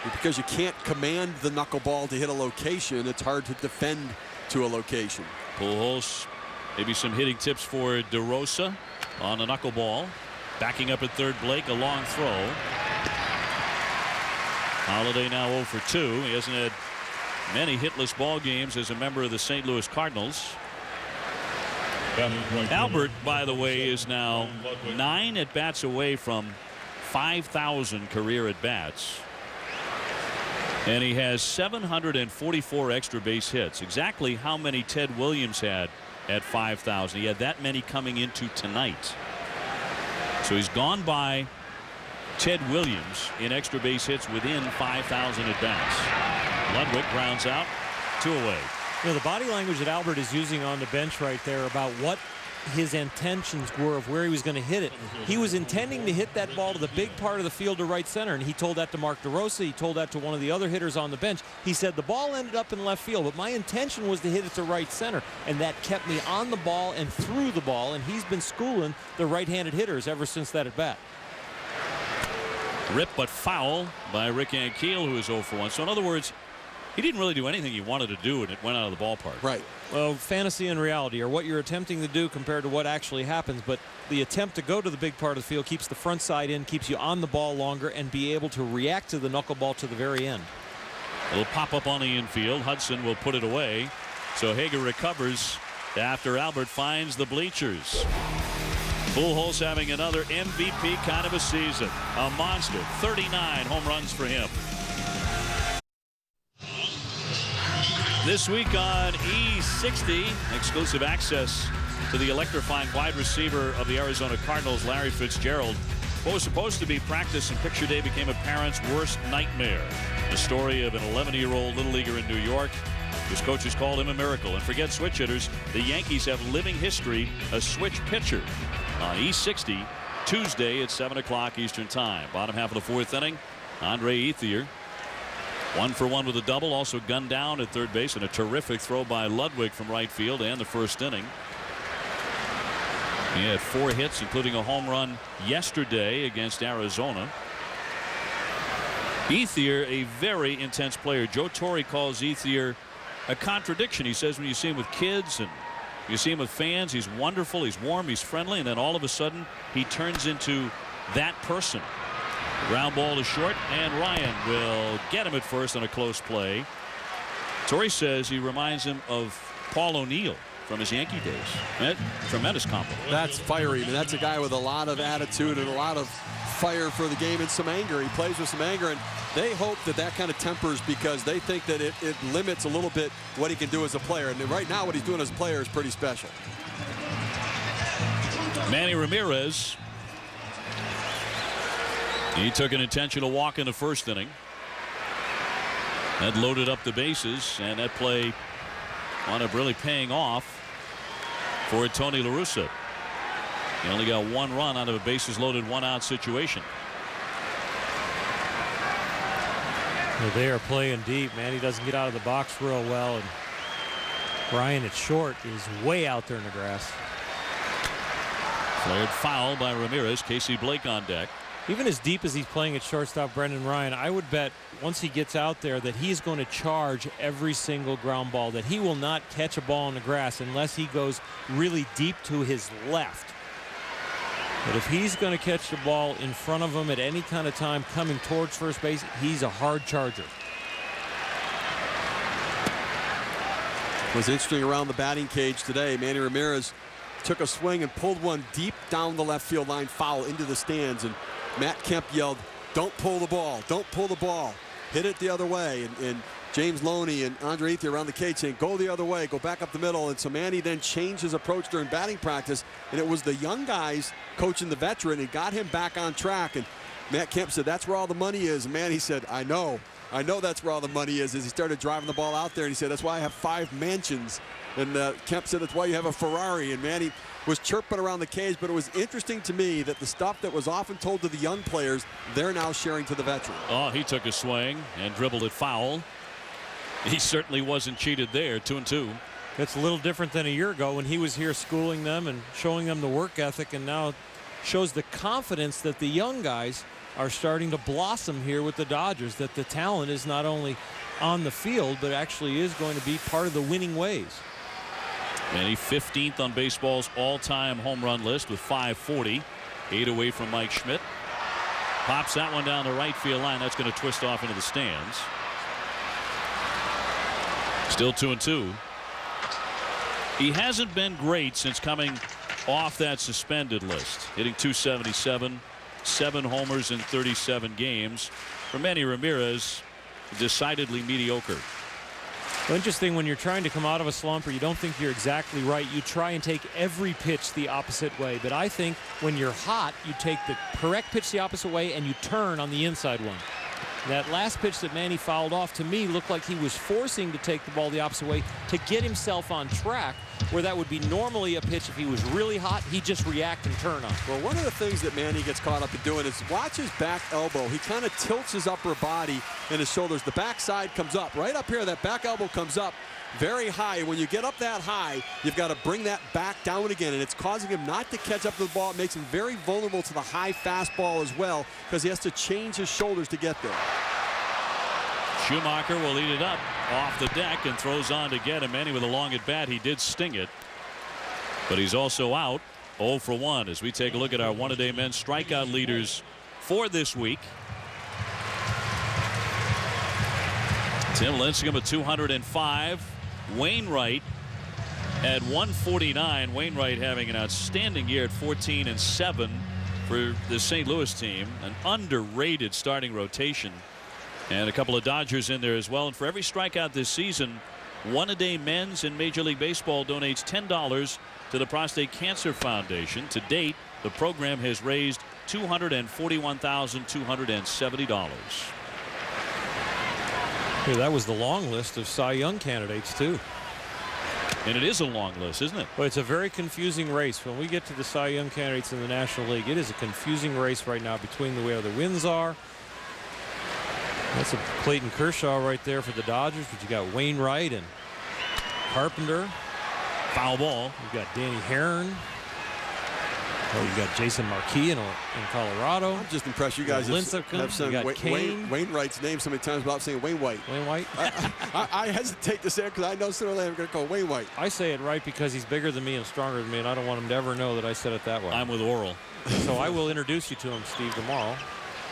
because you can't command the knuckleball to hit a location, it's hard to defend to a location.
Pujols, maybe some hitting tips for DeRosa on a knuckleball. Backing up at third, Blake, a long throw. Holiday now 0 for 2. He hasn't had many hitless ball games as a member of the St. Louis Cardinals. Albert, by the way, is now 9 at bats away from 5,000 career at bats. And he has 744 extra base hits. Exactly how many Ted Williams had at 5,000. He had that many coming into tonight. So he's gone by Ted Williams in extra base hits within 5,000 at bats. Ludwig grounds out, 2 away.
You know, the body language that Albert is using on the bench right there about what his intentions were of where he was going to hit it. He was intending to hit that ball to the big part of the field to right center, and he told that to Mark DeRosa. He told that to one of the other hitters on the bench. He said the ball ended up in left field, but my intention was to hit it to right center, and that kept me on the ball and through the ball, and he's been schooling the right-handed hitters ever since that at bat.
Rip but foul by Rick Ankiel, who is 0 for 1. So in other words, he didn't really do anything he wanted to do, and it went out of the ballpark.
Right.
Well, fantasy and reality are what you're attempting to do compared to what actually happens. But the attempt to go to the big part of the field keeps the front side in, keeps you on the ball longer, and be able to react to the knuckleball to the very end.
A little pop up on the infield. Hudson will put it away. So Hager recovers after Albert finds the bleachers. Pujols having another MVP kind of a season. A monster. 39 home runs for him. This week on E60, exclusive access to the electrifying wide receiver of the Arizona Cardinals, Larry Fitzgerald. What was supposed to be practice and picture day became a parent's worst nightmare. The story of an 11-year-old little leaguer in New York. His coaches called him a miracle. And forget switch hitters, the Yankees have living history, a switch pitcher on E60 Tuesday at 7 o'clock Eastern time. Bottom half of the 4th inning, Andre Ethier 1 for 1 with a double, also gunned down at third base, and a terrific throw by Ludwig from right field and the first inning. He had 4 hits, including a home run yesterday against Arizona. Ethier, a very intense player. Joe Torre calls Ethier a contradiction. He says when you see him with kids and you see him with fans, he's wonderful, he's warm, he's friendly, and then all of a sudden he turns into that person. Ground ball to short, and Ryan will get him at first on a close play. Torrey says he reminds him of Paul O'Neill from his Yankee days. Tremendous compliment.
That's fiery. I mean, that's a guy with a lot of attitude and a lot of fire for the game and some anger. He plays with some anger, and they hope that that kind of tempers because they think that it limits a little bit what he can do as a player. And right now what he's doing as a player is pretty special.
Manny Ramirez. He took an intentional walk in the first inning. That loaded up the bases, and that play wound up really paying off for Tony La Russa. He only got 1 run out of a bases loaded 1-out situation.
Well, they are playing deep, man. He doesn't get out of the box real well, and Ryan at short is way out there in the grass.
Flared foul by Ramirez. Casey Blake on deck.
Even as deep as he's playing at shortstop, Brendan Ryan, I would bet once he gets out there that he's going to charge every single ground ball, that he will not catch a ball in the grass unless he goes really deep to his left. But if he's going to catch the ball in front of him at any kind of time coming towards first base, he's a hard charger.
It was interesting around the batting cage today. Manny Ramirez took a swing and pulled one deep down the left field line foul into the stands, and Matt Kemp yelled, "Don't pull the ball, don't pull the ball, hit it the other way." And James Loney and Andre Ethier around the cage saying, go the other way, go back up the middle. And so Manny then changed his approach during batting practice. And it was the young guys coaching the veteran and got him back on track. And Matt Kemp said, that's where all the money is. And Manny said, I know that's where all the money is. As he started driving the ball out there, and he said, that's why I have 5 mansions. And Kemp said, that's why you have a Ferrari. And Manny was chirping around the cage, but it was interesting to me that the stuff that was often told to the young players, they're now sharing to the veteran.
Oh, he took a swing and dribbled it foul. He certainly wasn't cheated there. 2-2.
It's a little different than a year ago when he was here schooling them and showing them the work ethic, and now shows the confidence that the young guys are starting to blossom here with the Dodgers, that the talent is not only on the field but actually is going to be part of the winning ways.
Manny 15th on baseball's all-time home run list with 540, 8 away from Mike Schmidt. Pops that one down the right field line. That's going to twist off into the stands. Still 2-2. He hasn't been great since coming off that suspended list, hitting .277, 7 homers in 37 games. For Manny Ramirez, decidedly mediocre.
Well, interesting, when you're trying to come out of a slump or you don't think you're exactly right, you try and take every pitch the opposite way. But I think when you're hot, you take the correct pitch the opposite way and you turn on the inside one. That last pitch that Manny fouled off, to me, looked like he was forcing to take the ball the opposite way to get himself on track, where that would be normally a pitch if he was really hot, he'd just react and turn on.
Well, one of the things that Manny gets caught up in doing is watch his back elbow. He kind of tilts his upper body and his shoulders. The backside comes up. Right up here, that back elbow comes up very high. When you get up that high, you've got to bring that back down again, and it's causing him not to catch up to the ball. It makes him very vulnerable to the high fastball as well, because he has to change his shoulders to get there.
Schumacher will lead it up off the deck and throws on to get him. Manny with a long at bat. He did sting it, but he's also out 0 for 1 as we take a look at our one-a-day men's strikeout leaders for this week. Tim Lincecum at 205. Wainwright at 149. Wainwright having an outstanding year at 14-7 for the St. Louis team. An underrated starting rotation. And a couple of Dodgers in there as well. And for every strikeout this season, One-A-Day Men's in Major League Baseball donates $10 to the Prostate Cancer Foundation. To date, the program has raised $241,270.
Here, that was the long list of Cy Young candidates, too.
And it is a long list, isn't it?
Well, it's a very confusing race. When we get to the Cy Young candidates in the National League, it is a confusing race right now between the way the wins are. That's a Clayton Kershaw right there for the Dodgers, but you got Wainwright and Carpenter.
Foul ball.
You've got Danny Herron. Oh, you got Jason Marquis in Colorado.
I'm just impressed you guys have said Wainwright's name so many times without saying Wainwright.
Wainwright?
I hesitate to say it because I know sooner or later I'm going to call Wainwright.
I say it right because he's bigger than me and stronger than me, and I don't want him to ever know that I said it that way.
I'm with Oral.
So I will introduce you to him, Steve, tomorrow.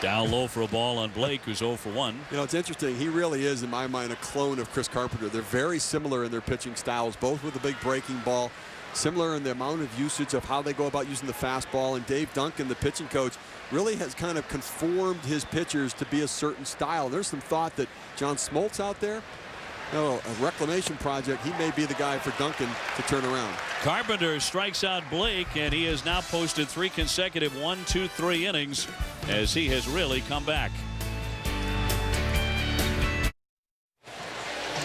Down low for a ball on Blake, who's 0 for 1.
You know, it's interesting. He really is, in my mind, a clone of Chris Carpenter. They're very similar in their pitching styles, both with a big breaking ball, similar in the amount of usage of how they go about using the fastball. And Dave Duncan, the pitching coach, really has kind of conformed his pitchers to be a certain style. There's some thought that John Smoltz out there, a reclamation project, he may be the guy for Duncan to turn around.
Carpenter strikes out Blake, and he has now posted 3 consecutive 1-2-3 innings as he has really come back.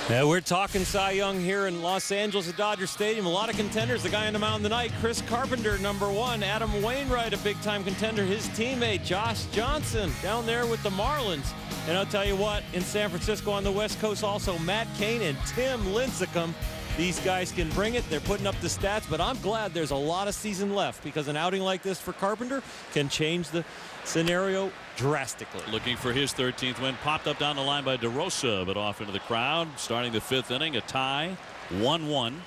Yeah, we're talking Cy Young here in Los Angeles at Dodger Stadium. A lot of contenders. The guy on the mound tonight, Chris Carpenter, #1. Adam Wainwright, a big-time contender. His teammate, Josh Johnson, down there with the Marlins. And I'll tell you what, in San Francisco on the West Coast, also Matt Cain and Tim Lincecum. These guys can bring it. They're putting up the stats, but I'm glad there's a lot of season left because an outing like this for Carpenter can change the scenario drastically.
Looking for his 13th win. Popped up down the line by DeRosa, but off into the crowd. Starting the 5th inning, a tie, 1-1.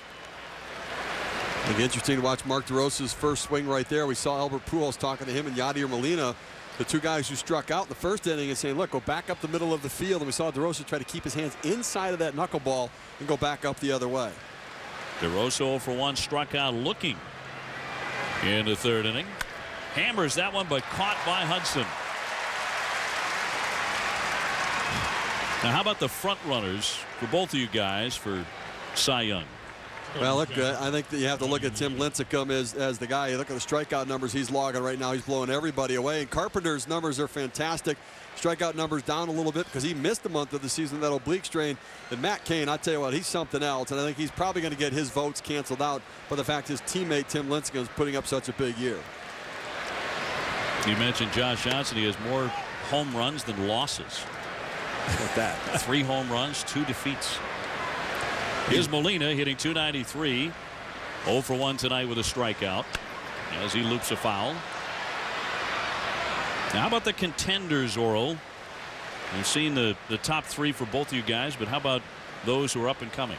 It'll be interesting to watch Mark DeRosa's first swing right there. We saw Albert Pujols talking to him and Yadier Molina, the 2 guys who struck out in the first inning, and saying, look, go back up the middle of the field. And we saw DeRosa try to keep his hands inside of that knuckleball and go back up the other way.
DeRosa 0 for 1, struck out looking in the 3rd inning. Hammers that one, but caught by Hudson. Now, how about the front runners for both of you guys for Cy Young?
Well, look, I think that you have to look at Tim Lincecum as the guy. You look at the strikeout numbers he's logging right now. He's blowing everybody away. And Carpenter's numbers are fantastic. Strikeout numbers down a little bit because he missed a month of the season, that oblique strain. And Matt Cain, I tell you what, he's something else. And I think he's probably going to get his votes canceled out by the fact his teammate Tim Lincecum is putting up such a big year.
You mentioned Josh Johnson. He has more home runs than losses.
Look at that.
3 home runs, 2 defeats. Here's Molina hitting .293. 0 for 1 tonight with a strikeout as he loops a foul. Now, how about the contenders, Oral? We've seen the top 3 for both of you guys, but how about those who are up and coming?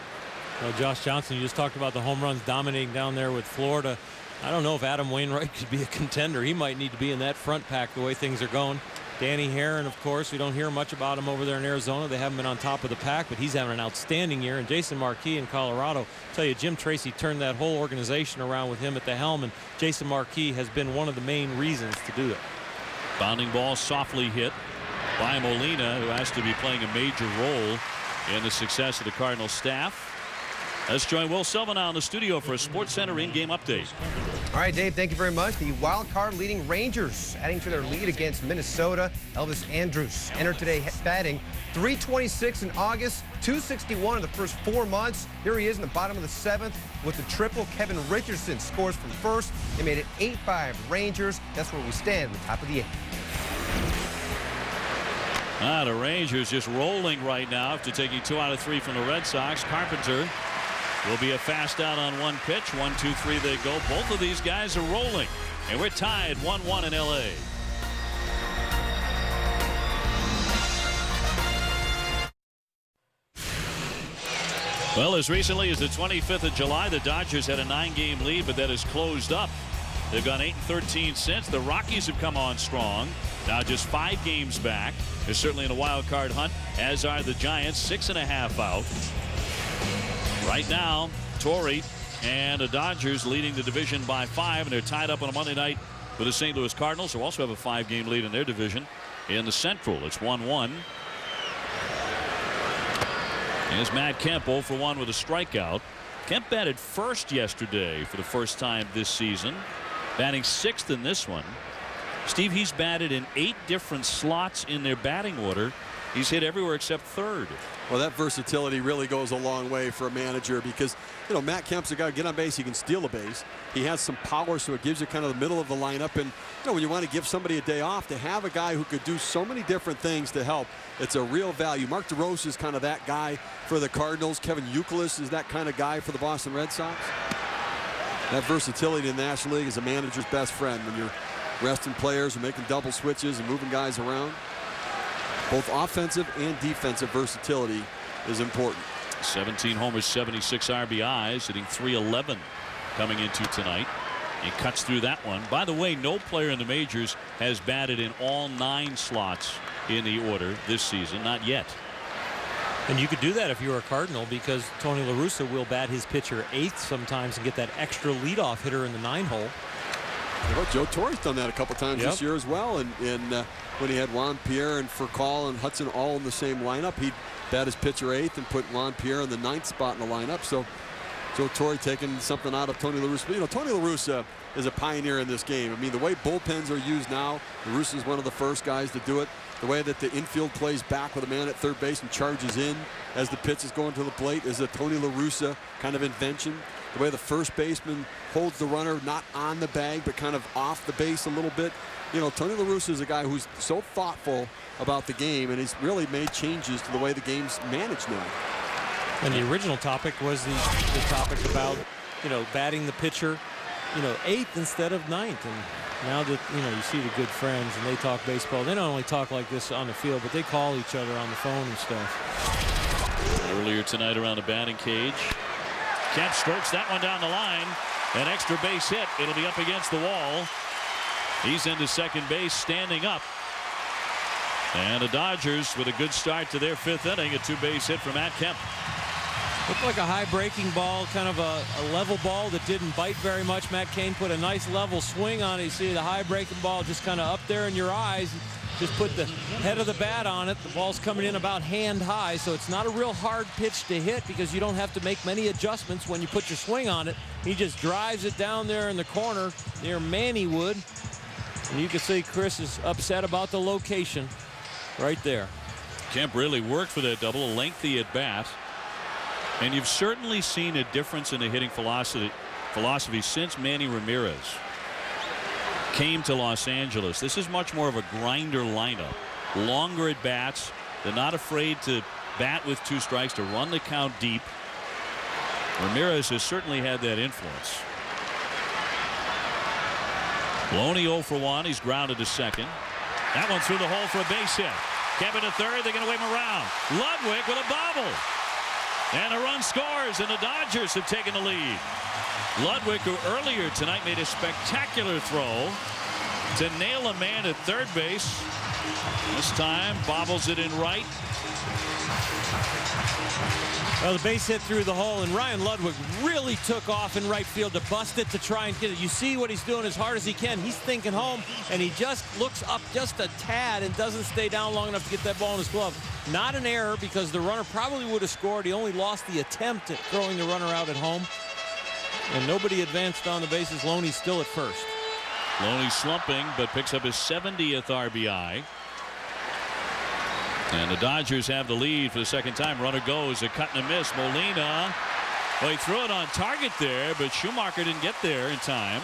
Well, Josh Johnson, you just talked about the home runs dominating down there with Florida. I don't know if Adam Wainwright could be a contender. He might need to be in that front pack the way things are going. Danny Herron, of course, we don't hear much about him over there in Arizona. They haven't been on top of the pack, but he's having an outstanding year. And Jason Marquis in Colorado, I tell you, Jim Tracy turned that whole organization around with him at the helm, and Jason Marquis has been one of the main reasons to do it.
Bounding ball softly hit by Molina, who has to be playing a major role in the success of the Cardinals staff. Let's join Will Silva now in the studio for a Sports Center in-game update.
All right, Dave, thank you very much. The wild card leading Rangers adding to their lead against Minnesota. Elvis Andrus entered today batting .326 in August, .261 in the first 4 months. Here he is in the bottom of the 7th with the triple. Kevin Richardson scores from first. They made it 8-5 Rangers. That's where we stand at the top of the 8th.
The Rangers just rolling right now after taking 2 out of 3 from the Red Sox. Carpenter will be a fast out on 1 pitch. 1-2-3 they go. Both of these guys are rolling, and we're tied 1-1 in L.A. Well, as recently as the 25th of July, the Dodgers had a 9-game lead, but that has closed up. They've gone 8-13 since. The Rockies have come on strong. Now just 5 games back. They're certainly in a wild card hunt, as are the Giants, 6.5 out. Right now, Torrey and the Dodgers leading the division by 5, and they're tied up on a Monday night with the St. Louis Cardinals, who also have a 5-game lead in their division in the Central. It's 1-1. Here's Matt Kemp, 0 for 1 with a strikeout. Kemp batted first yesterday for the first time this season, batting 6th in this one. Steve, he's batted in 8 different slots in their batting order. He's hit everywhere except third.
Well, that versatility really goes a long way for a manager because, you know, Matt Kemp's a guy who get on base, he can steal a base. He has some power, so it gives you kind of the middle of the lineup. And, you know, when you want to give somebody a day off, to have a guy who could do so many different things to help, it's a real value. Mark DeRosa is kind of that guy for the Cardinals. Kevin Youkilis is that kind of guy for the Boston Red Sox. That versatility in the National League is a manager's best friend when you're resting players and making double switches and moving guys around. Both offensive and defensive versatility is important.
17 homers, 76 RBIs, hitting .311 coming into tonight. He cuts through that one. By the way, no player in the majors has batted in all 9 slots in the order this season. Not yet.
And you could do that if you're a Cardinal, because Tony La Russa will bat his pitcher 8th sometimes and get that extra leadoff hitter in the 9 hole.
Well, Joe Torre's done that a couple times this year as well. And when he had Juan Pierre and Furcal and Hudson all in the same lineup, he'd bat his pitcher 8th and put Juan Pierre in the 9th spot in the lineup. So Joe Torre taking something out of Tony La Russa. But, you know, Tony La Russa is a pioneer in this game. I mean, the way bullpens are used now, La Russa is one of the first guys to do it. The way that the infield plays back with a man at third base and charges in as the pitch is going to the plate is a Tony La Russa kind of invention. The way the first baseman holds the runner not on the bag but kind of off the base a little bit. You know, Tony La Russa is a guy who's so thoughtful about the game, and he's really made changes to the way the game's managed now.
And the original topic was the topic about, you know, batting the pitcher, you know, 8th instead of 9th. And now that, you know, you see the good friends and they talk baseball, they don't only talk like this on the field, but they call each other on the phone and stuff.
Earlier tonight around the batting cage, Kemp strokes that one down the line. An extra base hit. It'll be up against the wall. He's into second base, standing up. And the Dodgers with a good start to their 5th inning. A 2-base hit from Matt Kemp.
Looked like a high breaking ball, kind of a level ball that didn't bite very much. Matt Cain put a nice level swing on it. You see the high breaking ball just kind of up there in your eyes. just put the head of the bat on it. The ball's coming in about hand high, so it's not a real hard pitch to hit because you don't have to make many adjustments when you put your swing on it. He just drives it down there in the corner near Mannywood. And you can see Chris is upset about the location right there.
Kemp really worked for that double, a lengthy at bat. And you've certainly seen a difference in the hitting philosophy since Manny Ramirez came to Los Angeles. This is much more of a grinder lineup. Longer at bats. They're not afraid to bat with 2 strikes, to run the count deep. Ramirez has certainly had that influence. Loney 0 for 1. He's grounded to second. That one through the hole for a base hit. Kevin to third. They're going to wave him around. Ludwig with a bobble. And a run scores, and the Dodgers have taken the lead. Ludwig, who earlier tonight made a spectacular throw to nail a man at third base. This time bobbles it in right.
Well, the base hit through the hole, and Ryan Ludwig really took off in right field to bust it to try and get it. You see what he's doing as hard as he can. He's thinking home, and he just looks up just a tad and doesn't stay down long enough to get that ball in his glove. Not an error because the runner probably would have scored. He only lost the attempt at throwing the runner out at home. And nobody advanced on the bases. Loney's still at first.
Loney slumping, but picks up his 70th RBI. And the Dodgers have the lead for the second time. Runner goes, a cut and a miss. Molina, well, he threw it on target there, but Schumacher didn't get there in time.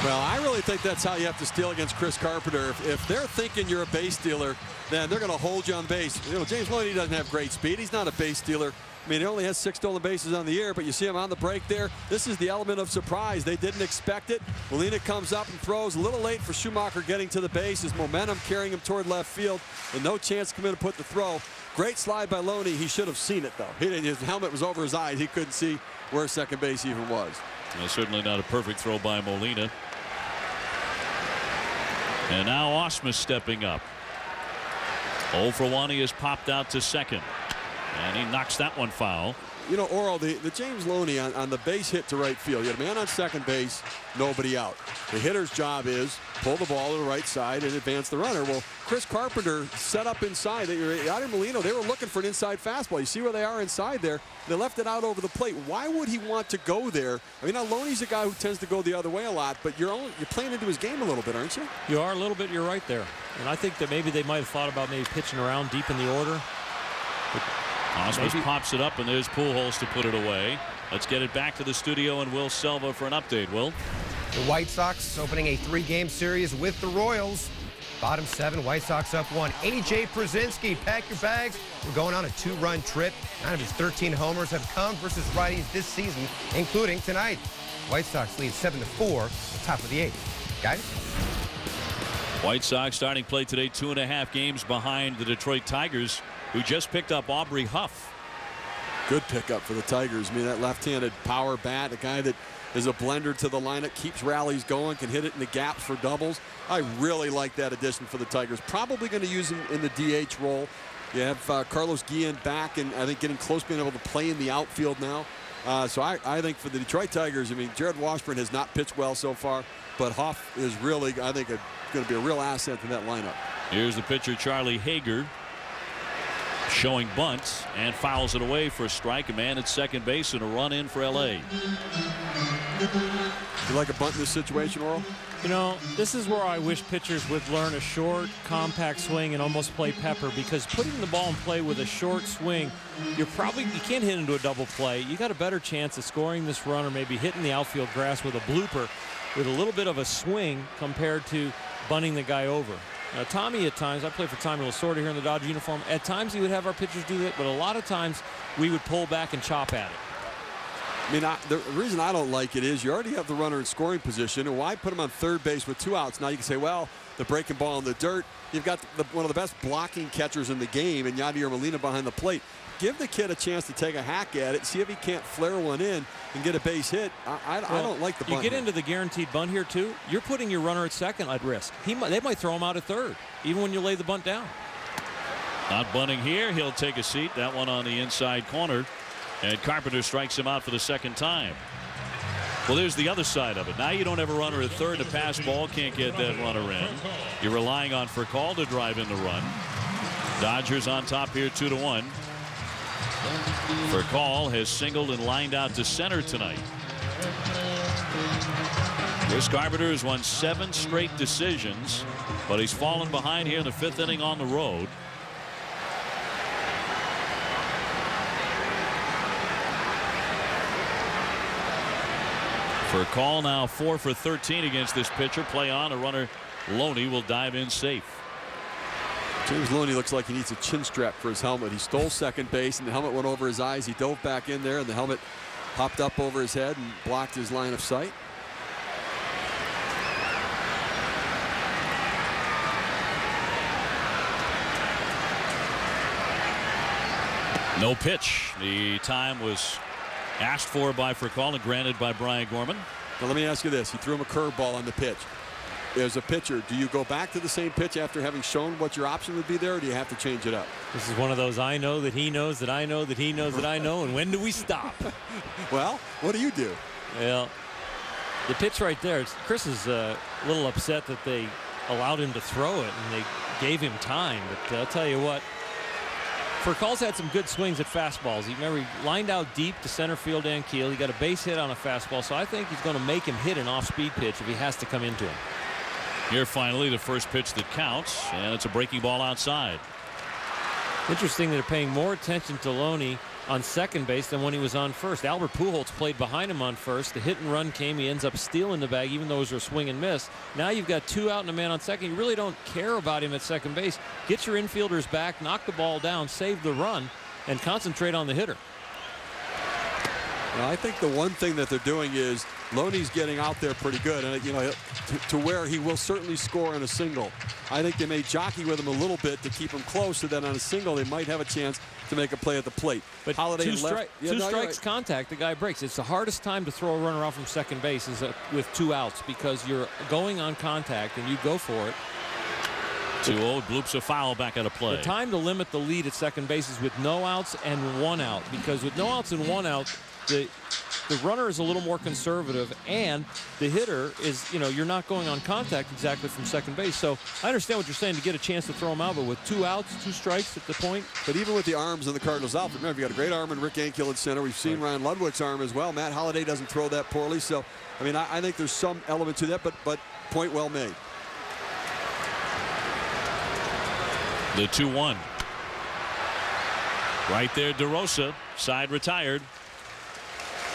Well, I really think that's how you have to steal against Chris Carpenter. If they're thinking you're a base stealer, then they're going to hold you on base. You know, James Loney doesn't have great speed. He's not a base stealer. I mean, he only has 6 stolen bases on the year, but you see him on the break there. This is the element of surprise. They didn't expect it. Molina comes up and throws a little late for Schumacher getting to the base. His momentum carrying him toward left field, and no chance to come in and put the throw. Great slide by Loney. He should have seen it, though. His helmet was over his eyes. He couldn't see where second base even was.
Well, certainly not a perfect throw by Molina. And now Ausmus stepping up. 0 for 1. He has popped out to second. And he knocks that one foul.
You know, Oral, the James Loney on the base hit to right field. You had a man on second base, nobody out. The hitter's job is pull the ball to the right side and advance the runner. Well, Chris Carpenter set up inside. Yadier Molina, they were looking for an inside fastball. You see where they are inside there. They left it out over the plate. Why would he want to go there? I mean, now Loney's a guy who tends to go the other way a lot, but you're playing into his game a little bit, aren't you?
You are a little bit. You're right there. And I think that maybe they might have thought about maybe pitching around deep in the order.
Ausmus pops it up, and there's Pujols to put it away. Let's get it back to the studio and Will Selva for an update. Will?
The White Sox opening a 3-game series with the Royals. Bottom 7, White Sox up 1. A.J. Przinsky, pack your bags. We're going on a 2-run trip. 9 of his 13 homers have come versus righties this season, including tonight. White Sox lead 7-4 at the top of the 8th. Guys?
White Sox starting play today 2.5 games behind the Detroit Tigers, who just picked up Aubrey Huff.
Good pickup for the Tigers. I mean, that left-handed power bat, a guy that is a blender to the lineup, keeps rallies going, can hit it in the gaps for doubles. I really like that addition for the Tigers. Probably going to use him in the DH role. You have Carlos Guillen back and I think getting close, being able to play in the outfield now. So I think for the Detroit Tigers, I mean, Jared Washburn has not pitched well so far, but Huff is really, I think, going to be a real asset to that lineup.
Here's the pitcher, Charlie Hager, showing bunts and fouls it away for a strike. A man at second base and a run in for L.A.
You like a bunt in this situation, Oral?
You know, this is where I wish pitchers would learn a short, compact swing and almost play pepper, because putting the ball in play with a short swing, you can't hit into a double play. You got a better chance of scoring this run or maybe hitting the outfield grass with a blooper with a little bit of a swing compared to bunting the guy over. Now, Tommy, at times, I played for Tommy Lasorda here in the Dodger uniform. At times, he would have our pitchers do that, but a lot of times, we would pull back and chop at it.
I mean, the reason I don't like it is you already have the runner in scoring position, and why put him on third base with 2 outs? Now you can say, well, the breaking ball in the dirt. You've got one of the best blocking catchers in the game, and Yadier Molina behind the plate. Give the kid a chance to take a hack at it, see if he can't flare one in and get a base hit. I don't like the bunt.
You get into the guaranteed bunt here, too. You're putting your runner at second at risk. They might throw him out at third, even when you lay the bunt down.
Not bunting here. He'll take a seat. That one on the inside corner. And Carpenter strikes him out for the second time. Well, there's the other side of it. Now you don't have a runner at third. The pass ball can't get that runner in. You're relying on Furcal to drive in the run. Dodgers on top here 2-1. Furcal has singled and lined out to center tonight. Chris Carpenter has won 7 straight decisions, but he's fallen behind here in the 5th inning on the road. Furcal now 4 for 13 against this pitcher. Play on. A runner, Loney, will dive in safe.
James Loney looks like he needs a chin strap for his helmet. He stole second base, and the helmet went over his eyes. He dove back in there, and the helmet hopped up over his head and blocked his line of sight.
No pitch. The time was asked for by Furcal and granted by Brian Gorman.
Now let me ask you this. He threw him a curveball on the pitch. As a pitcher, do you go back to the same pitch after having shown what your option would be there, or do you have to change it up?
This is one of those I know that he knows that I know that he knows that I know, and when do we stop?
Well, what do you do?
Well, the pitch right there, Chris is a little upset that they allowed him to throw it and they gave him time. But I'll tell you what, Furcal's had some good swings at fastballs. He lined out deep to center field and Keel. He got a base hit on a fastball, so I think he's going to make him hit an off-speed pitch if he has to come into him.
Here finally the first pitch that counts, and it's a breaking ball outside.
Interesting that they're paying more attention to Loney on second base than when he was on first. Albert Pujols played behind him on first. The hit and run came. He ends up stealing the bag, even though it was a swing and miss. Now you've got 2 out and a man on second. You really don't care about him at second base. Get your infielders back, knock the ball down, save the run, and concentrate on the hitter.
Well, I think the one thing that they're doing is Loney's getting out there pretty good, and to where he will certainly score on a single. I think they may jockey with him a little bit to keep him close, so that on a single they might have a chance to make a play at the plate.
But
Holiday
two
strikes
right. Contact, the guy breaks. It's the hardest time to throw a runner out from second base is with 2 outs, because you're going on contact and you go for it.
2-0, bloops a foul back out of play.
The time to limit the lead at second base is with no outs and 1 out, because with no outs and 1 out, the runner is a little more conservative, and the hitter is, you're not going on contact exactly from second base. So I understand what you're saying, to get a chance to throw him out, but with 2 outs, 2 strikes at the point.
But even with the arms in the Cardinals outfit, remember, you got a great arm in Rick Ankiel in center. We've seen Ryan Ludwig's arm as well. Matt Holliday doesn't throw that poorly. So, I mean, I think there's some element to that, but point well made.
The 2-1. Right there, DeRosa, side retired.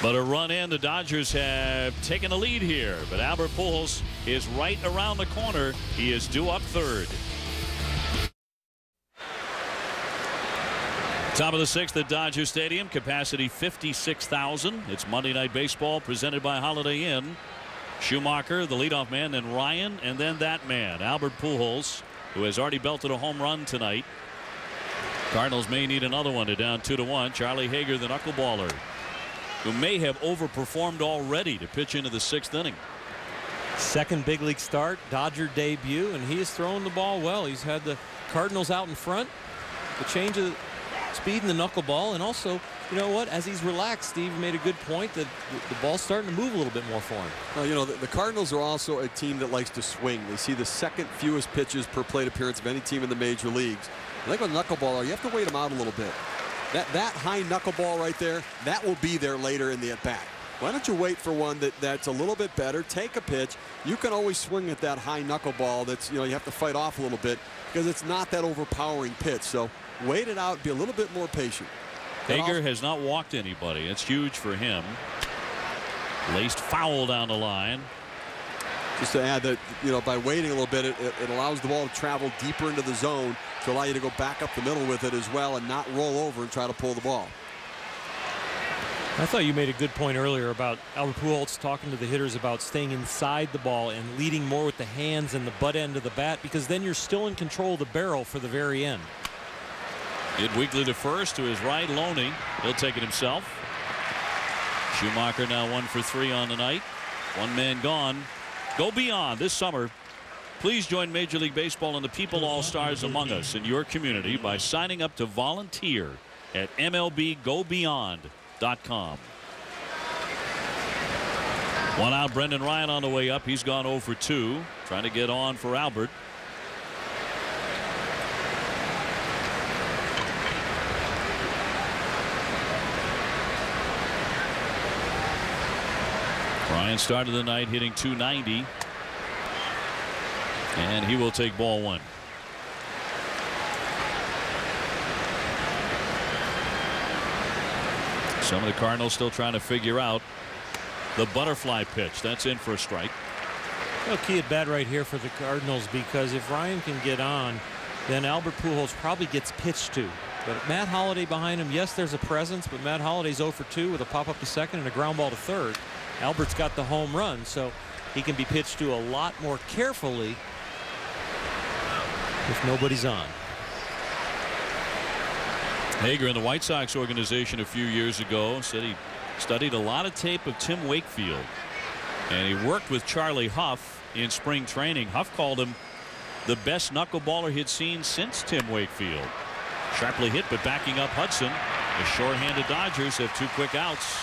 But a run in, the Dodgers have taken a lead here. But Albert Pujols is right around the corner. He is due up third. Top of the 6th at Dodger Stadium. Capacity 56,000. It's Monday Night Baseball presented by Holiday Inn. Schumacher, the leadoff man, then Ryan, and then that man, Albert Pujols, who has already belted a home run tonight. Cardinals may need another one to down 2-1. Charlie Hager, the knuckleballer, who may have overperformed already to pitch into the 6th inning.
Second big league start, Dodger debut, and he is throwing the ball well. He's had the Cardinals out in front, the change of speed in the knuckleball, and also, you know what, as he's relaxed, Steve made a good point that the ball's starting to move a little bit more for him.
Well, the Cardinals are also a team that likes to swing. They see the 2nd fewest pitches per plate appearance of any team in the major leagues. I think with knuckleballer, you have to wait him out a little bit. That high knuckleball right there, that will be there later in the at-bat. Why don't you wait for one that's a little bit better, take a pitch. You can always swing at that high knuckleball that's, you have to fight off a little bit because it's not that overpowering pitch. So wait it out, be a little bit more patient.
Hager has not walked anybody. It's huge for him. Laced foul down the line.
Just to add that, by waiting a little bit, it allows the ball to travel deeper into the zone to allow you to go back up the middle with it as well and not roll over and try to pull the ball.
I thought you made a good point earlier about Albert Pujols talking to the hitters about staying inside the ball and leading more with the hands and the butt end of the bat, because then you're still in control of the barrel for the very end.
Hit weakly to first, to his right, Loney. He'll take it himself. Schumacher now 1 for 3 on the night. 1 man gone. Go beyond this summer. Please join Major League Baseball and the people all-stars among us in your community by signing up to volunteer at MLBGoBeyond.com. One out, Brendan Ryan on the way up. He's gone 0 for 2. Trying to get on for Albert. Ryan started the night hitting .290. And he will take ball 1. Some of the Cardinals still trying to figure out the butterfly pitch. That's in for a strike.
Well, key at bat right here for the Cardinals, because if Ryan can get on, then Albert Pujols probably gets pitched to. But Matt Holliday behind him, yes, there's a presence, but Matt Holliday's 0 for 2 with a pop up to second and a ground ball to third. Albert's got the home run, so he can be pitched to a lot more carefully if nobody's on.
Hager in the White Sox organization a few years ago said he studied a lot of tape of Tim Wakefield, and he worked with Charlie Huff in spring training. Huff called him the best knuckleballer he'd seen since Tim Wakefield. Sharply hit, but backing up Hudson. The short-handed Dodgers have 2 quick outs.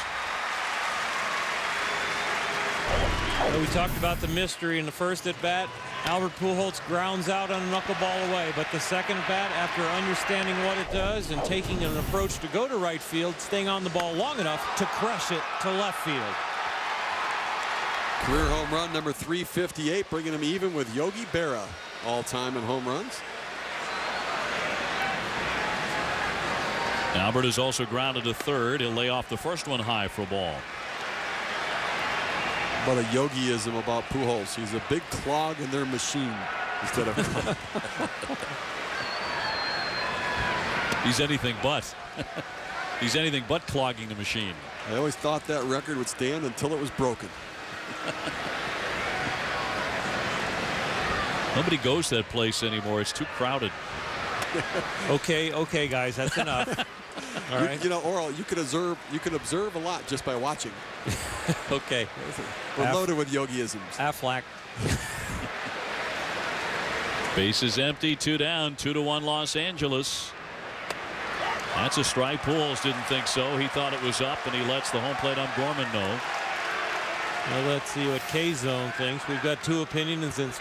Well, we talked about the mystery in the first at bat. Albert Pujols grounds out on a knuckleball away, but the second bat, after understanding what it does and taking an approach to go to right field, staying on the ball long enough to crush it to left field.
Career home run number 358, bringing him even with Yogi Berra all-time in home runs.
Albert is also grounded to third. He'll lay off the first one high for a ball.
But a Yogiism about Pujols. He's a big clog in their machine instead of.
He's anything but. He's anything but clogging the machine.
I always thought that record would stand until it was broken.
Nobody goes to that place anymore. It's too crowded.
Okay, guys, that's enough. All right.
You know, Oral, you can observe a lot just by watching.
Okay.
We're loaded with Yogiisms.
Aflac.
Base is empty. 2 down. 2-1 Los Angeles. That's a strike. Pujols didn't think so. He thought it was up, and he lets the home plate ump Gorman know.
Well, let's see what K-Zone thinks. We've got 2 opinions and it's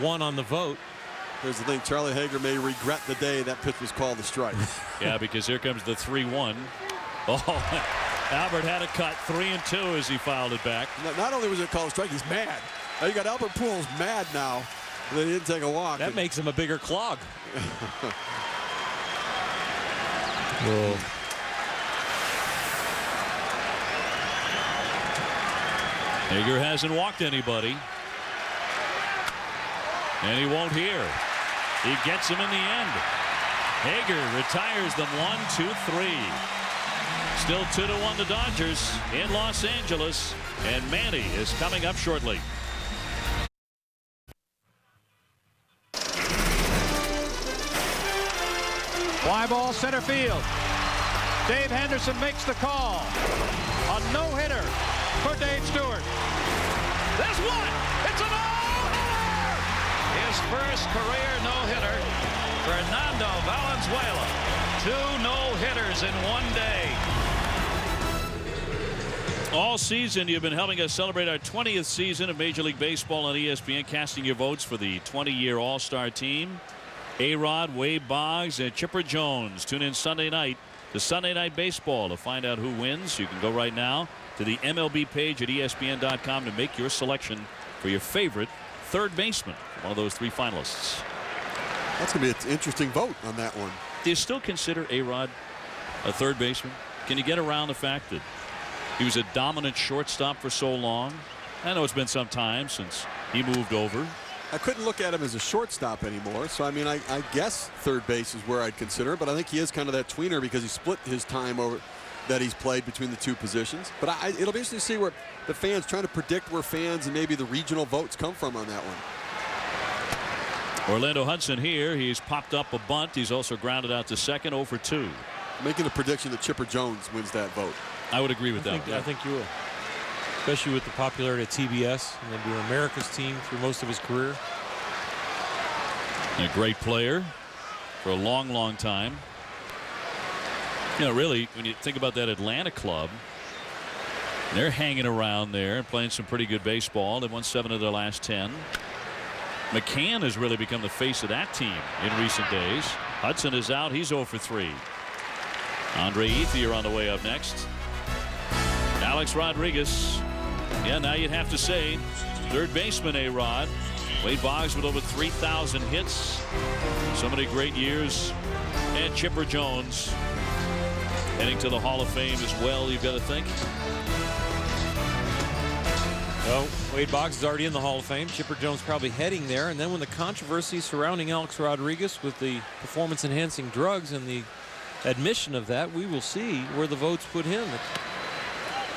one on the vote.
Here's the thing. Charlie Hager may regret the day that pitch was called a strike.
Yeah, because here comes the 3-1. Oh, Albert had a cut. 3-2 as he fouled it back.
Not only was it called a strike, he's mad. Now you got Albert Pujols mad now that he didn't take a walk.
That makes him a bigger clog. Whoa.
Hager hasn't walked anybody. And he won't here. He gets him in the end. Hager retires them 1-2-3. Still 2-1 the Dodgers in Los Angeles. And Manny is coming up shortly.
Fly ball center field. Dave Henderson makes the call. A no-hitter for Dave Stewart. There's one. It's a no-hitter. His first career no-hitter, Fernando Valenzuela. 2 no-hitters in one day.
All season you've been helping us celebrate our 20th season of Major League Baseball on ESPN, casting your votes for the 20-year All-Star team. A-Rod, Wade Boggs, and Chipper Jones. Tune in Sunday night to Sunday Night Baseball to find out who wins. You can go right now to the MLB page at ESPN.com to make your selection for your favorite third baseman, one of those 3 finalists.
That's going to be an interesting vote on that one.
Do you still consider A-Rod a third baseman? Can you get around the fact that he was a dominant shortstop for so long? I know it's been some time since he moved over.
I couldn't look at him as a shortstop anymore, so I mean, I guess third base is where I'd consider it, but I think he is kind of that tweener because he split his time over that he's played between the 2 positions. But it'll be interesting to see where the fans, trying to predict where fans and maybe the regional votes come from on that one.
Orlando Hudson here. He's popped up a bunt. He's also grounded out to second. 0 for 2.
Making a prediction that Chipper Jones wins that vote.
I would agree with that.
I think you will. Especially with the popularity of TBS, and then being America's team through most of his career.
A great player for a long, long time. You know, really, when you think about that Atlanta club, They're hanging around there and playing some pretty good baseball. They've won 7 of their last 10. McCann has really become the face of that team in recent days. Hudson is out. He's 0 for 3. Andre Ethier on the way up next. Alex Rodriguez. Yeah, now you'd have to say third baseman A-Rod. Wade Boggs with over 3,000 hits. So many great years. And Chipper Jones heading to the Hall of Fame as well, you've got to think.
Well, Wade Boggs is already in the Hall of Fame. Chipper Jones probably heading there. And then when the controversy surrounding Alex Rodriguez with the performance-enhancing drugs and the admission of that, we will see where the votes put him.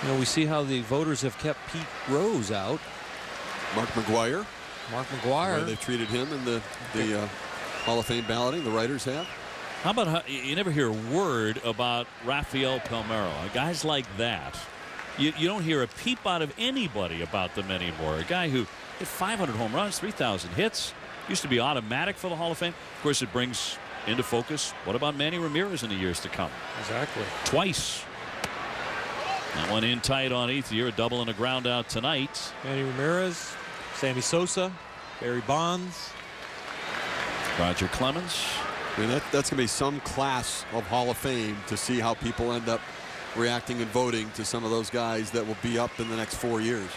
You know, we see how the voters have kept Pete Rose out.
Mark McGwire.
They've
treated him in the Hall of Fame balloting. The writers have.
How about you never hear a word about Rafael Palmeiro? Guys like that. You don't hear a peep out of anybody about them anymore. A guy who hit 500 home runs, 3,000 hits, used to be automatic for the Hall of Fame. Of course, it brings into focus, what about Manny Ramirez in the years to come?
Exactly.
Twice. That one in tight on Ethier, a double and a ground out tonight.
Manny Ramirez, Sammy Sosa, Barry Bonds,
Roger Clemens.
I mean, that's going to be some class of Hall of Fame to see how people end up reacting and voting to some of those guys that will be up in the next 4 years.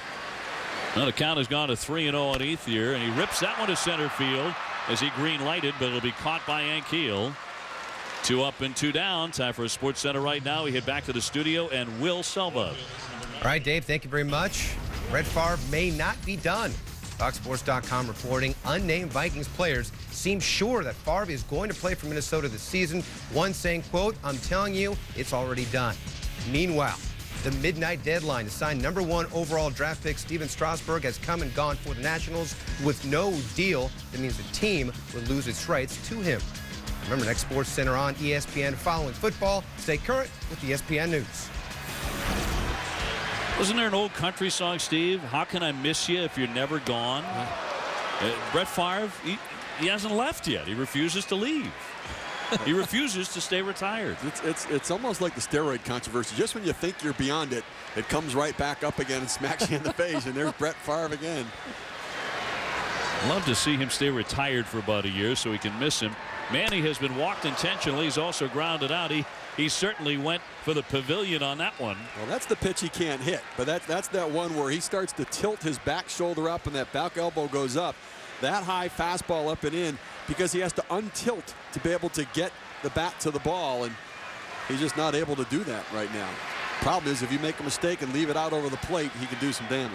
Well, the count has gone to 3-0 on Ethier, and he rips that one to center field as he green lighted, but it'll be caught by Ankiel. 2 up and 2 down. Time for a Sports Center right now. We head back to the studio and Will Selva.
All right, Dave, thank you very much. Brett Favre may not be done. FoxSports.com reporting unnamed Vikings players seem sure that Favre is going to play for Minnesota this season. One saying, quote, "I'm telling you, it's already done." Meanwhile, the midnight deadline to sign #1 overall draft pick Steven Strasburg has come and gone for the Nationals with no deal. That means the team would lose its rights to him. Remember, next Sports Center on ESPN following football. Stay current with ESPN News.
Wasn't there an old country song, Steve? How can I miss you if you're never gone? Brett Favre, he hasn't left yet. He refuses to leave. He refuses to stay retired.
It's almost like the steroid controversy. Just when you think you're beyond it, it comes right back up again and smacks you in the face, and there's Brett Favre again.
Love to see him stay retired for about a year so we can miss him. Manny has been walked intentionally. He's also grounded out. He certainly went for the pavilion on that one.
Well, that's the pitch he can't hit, but that's that one where he starts to tilt his back shoulder up and that back elbow goes up. That high fastball up and in, because he has to untilt to be able to get the bat to the ball, and he's just not able to do that right now. Problem is, if you make a mistake and leave it out over the plate, he can do some damage.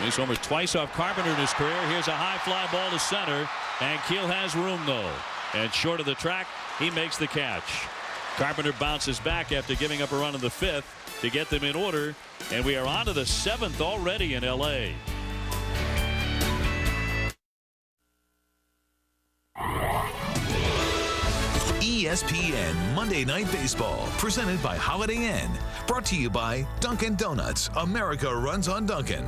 He's homers twice off Carpenter in his career. Here's a high fly ball to center, and Keel has room though, and short of the track, he makes the catch. Carpenter bounces back after giving up a run in the 5th to get them in order, and we are on to the 7th already in LA.
ESPN Monday Night Baseball, presented by Holiday Inn. Brought to you by Dunkin' Donuts. America runs on Dunkin'.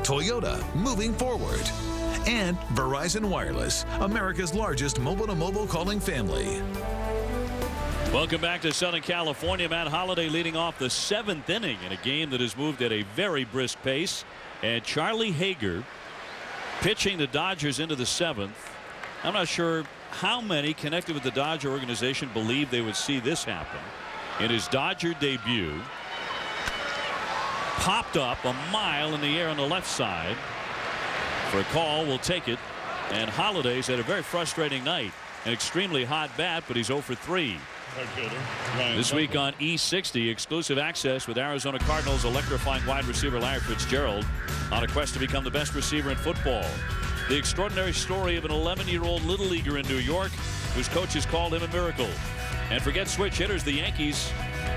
Toyota, moving forward. And Verizon Wireless, America's largest mobile-to-mobile calling family.
Welcome back to Southern California. Matt Holliday leading off the 7th inning in a game that has moved at a very brisk pace. And Charlie Hager pitching the Dodgers into the 7th. I'm not sure how many connected with the Dodger organization believe they would see this happen. In his Dodger debut, popped up a mile in the air on the left side. For a call, we'll take it. And Holliday's had a very frustrating night. An extremely hot bat, but he's 0 for 3. This week on E60, exclusive access with Arizona Cardinals electrifying wide receiver Larry Fitzgerald on a quest to become the best receiver in football. The extraordinary story of an 11-year-old little leaguer in New York whose coaches called him a miracle. And forget switch hitters, the Yankees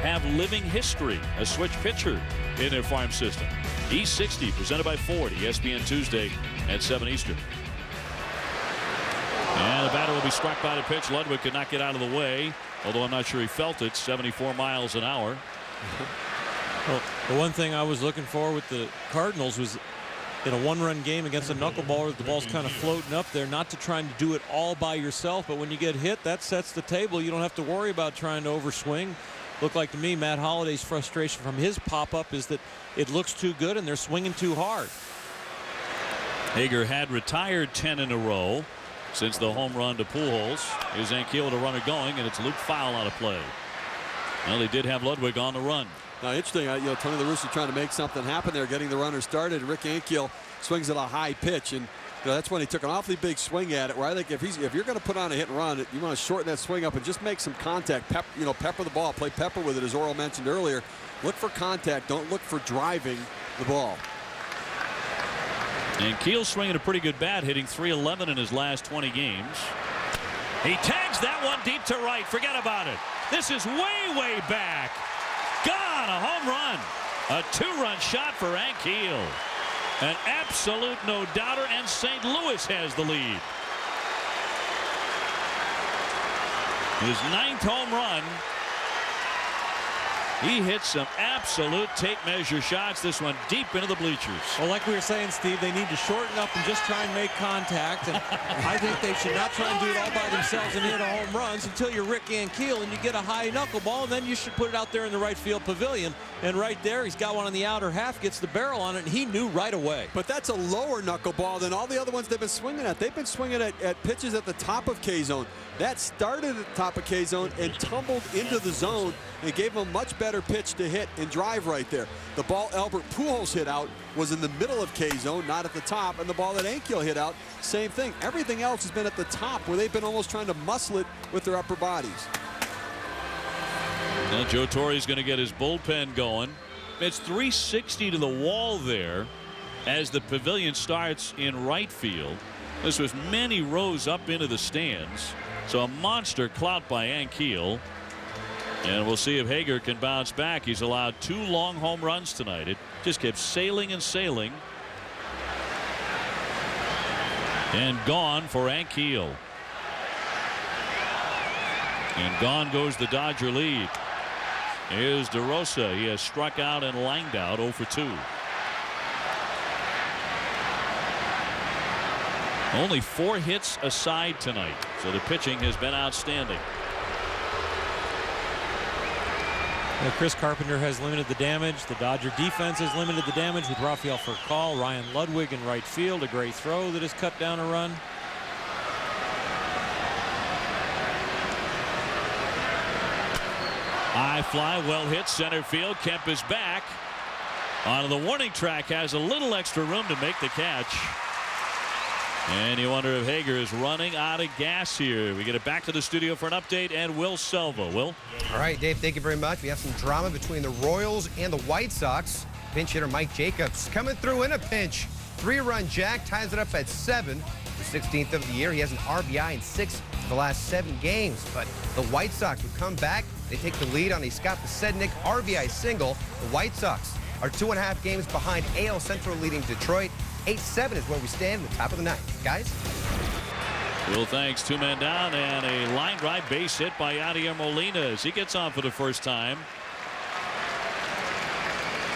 have living history, a switch pitcher in their farm system. E60 presented by Ford, ESPN Tuesday at 7 Eastern. And the batter will be struck by the pitch. Ludwig could not get out of the way, although I'm not sure he felt it. 74 miles an hour.
Well, the one thing I was looking for with the Cardinals was in a one-run game against a knuckleballer, the ball's kind of floating up there, not to trying to do it all by yourself, but when you get hit, that sets the table. You don't have to worry about trying to overswing. looked like to me Matt Holliday's frustration from his pop-up is that it looks too good and they're swinging too hard.
Hager had retired 10 in a row since the home run to Pujols. Here's Ankiel with a runner going, and it's Luke Fowl out of play. Well, they did have Ludwig on the run.
Now, interesting, Tony La Russa trying to make something happen there, getting the runner started. Rick Ankiel swings at a high pitch, and that's when he took an awfully big swing at it. Where I think if you're going to put on a hit and run, you want to shorten that swing up and just make some contact. Pepper the ball, play pepper with it, as Orel mentioned earlier. Look for contact. Don't look for driving the ball.
And Keel swinging a pretty good bat, hitting .311 in his last 20 games. He tags that one deep to right. Forget about it. This is way back. Gone. A home run. A 2-run shot for Ankiel. An absolute no-doubter, and St. Louis has the lead. His 9th home run. He hit some absolute tape measure shots. This one deep into the bleachers.
Well, like we were saying, Steve, they need to shorten up and just try and make contact. And I think they should not try and do it all by themselves and hit a home runs until you're Rick Ankiel and you get a high knuckleball, and then you should put it out there in the right field pavilion. And right there, he's got one on the outer half, gets the barrel on it, and he knew right away.
But that's a lower knuckleball than all the other ones they've been swinging at. They've been swinging at pitches at the top of K-zone. That started at the top of K-zone and tumbled into the zone and gave him a much better pitch to hit and drive right there. The ball Albert Pujols hit out was in the middle of K-zone, not at the top, and the ball that Ankiel hit out, same thing. Everything else has been at the top where they've been almost trying to muscle it with their upper bodies.
Now Joe Torre's going to get his bullpen going. It's 360 to the wall there as the pavilion starts in right field. This was many rows up into the stands. So a monster clout by Ankiel. And we'll see if Hager can bounce back. He's allowed 2 long home runs tonight. It just kept sailing and sailing. And gone for Ankiel. And gone goes the Dodger lead. Here's DeRosa. He has struck out and lined out 0 for 2. Only 4 hits aside tonight, so the pitching has been outstanding.
Well, Chris Carpenter has limited the damage. The Dodger defense has limited the damage with Rafael Furcal, Ryan Ludwig in right field. A great throw that has cut down a run.
High fly, well hit, center field. Kemp is back. On the warning track, has a little extra room to make the catch. And you wonder if Hager is running out of gas here. We get it back to the studio for an update, and Will Selva. Will?
All right, Dave, thank you very much. We have some drama between the Royals and the White Sox. Pinch hitter Mike Jacobs coming through in a pinch. 3-run jack ties it up at 7. The 16th of the year. He has an RBI in 6 of the last 7 games. But the White Sox would come back. They take the lead on a Scott Pasednik RBI single. The White Sox are 2.5 games behind AL Central leading Detroit. 8-7 is where we stand in the top of the 9th. Guys?
Will, thanks. 2 men down, and a line drive base hit by Yadier Molina as he gets on for the first time.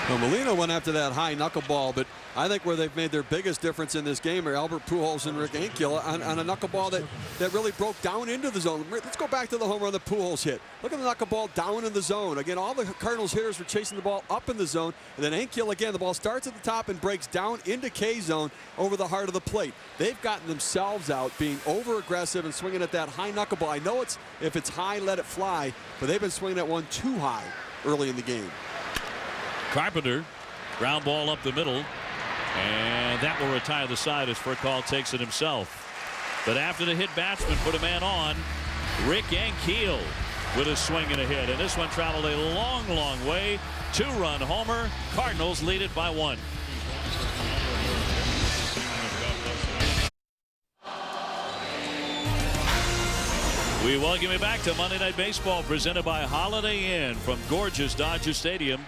Well, Molina went after that high knuckleball, but I think where they've made their biggest difference in this game are Albert Pujols and Rick Ankiel on a knuckleball that really broke down into the zone. Let's go back to the home run that Pujols hit. Look at the knuckleball down in the zone. Again, all the Cardinals hitters were chasing the ball up in the zone, and then Ankiel, again, the ball starts at the top and breaks down into K-zone over the heart of the plate. They've gotten themselves out being over-aggressive and swinging at that high knuckleball. I know if it's high, let it fly, but they've been swinging that one too high early in the game.
Carpenter, ground ball up the middle, and that will retire the side as Furcal takes it himself. But after the hit batsman put a man on, Rick Ankiel with a swing and a hit, and this one traveled a long way. 2-run homer. Cardinals lead it by 1. We welcome you back to Monday Night Baseball, presented by Holiday Inn from gorgeous Dodger Stadium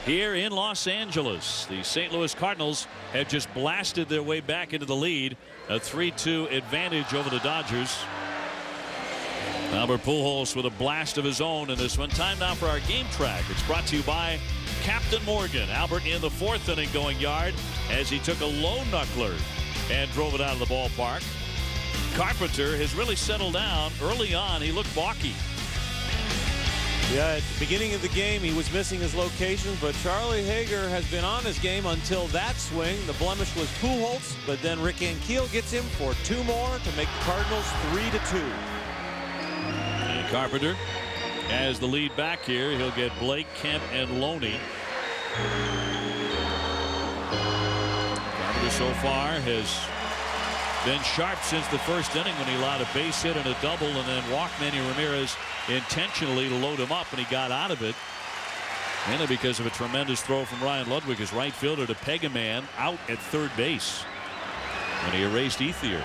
here in Los Angeles. The St. Louis Cardinals have just blasted their way back into the lead. A 3-2 advantage over the Dodgers. Albert Pujols with a blast of his own in this one. Time now for our game track. It's brought to you by Captain Morgan. Albert in the 4th inning going yard as he took a low knuckler and drove it out of the ballpark. Carpenter has really settled down. Early on, he looked balky.
Yeah, at the beginning of the game, he was missing his locations, but Charlie Hager has been on his game until that swing. The blemish was Pujols, but then Rick Ankiel gets him for 2 more to make the Cardinals 3-2.
And Carpenter has the lead back here. He'll get Blake, Kemp, and Loney. Carpenter so far has been sharp since the first inning when he allowed a base hit and a double and then walked Manny Ramirez intentionally to load him up, and he got out of it mainly because of a tremendous throw from Ryan Ludwig, his right fielder, to peg a man out at third base when he erased Ethier.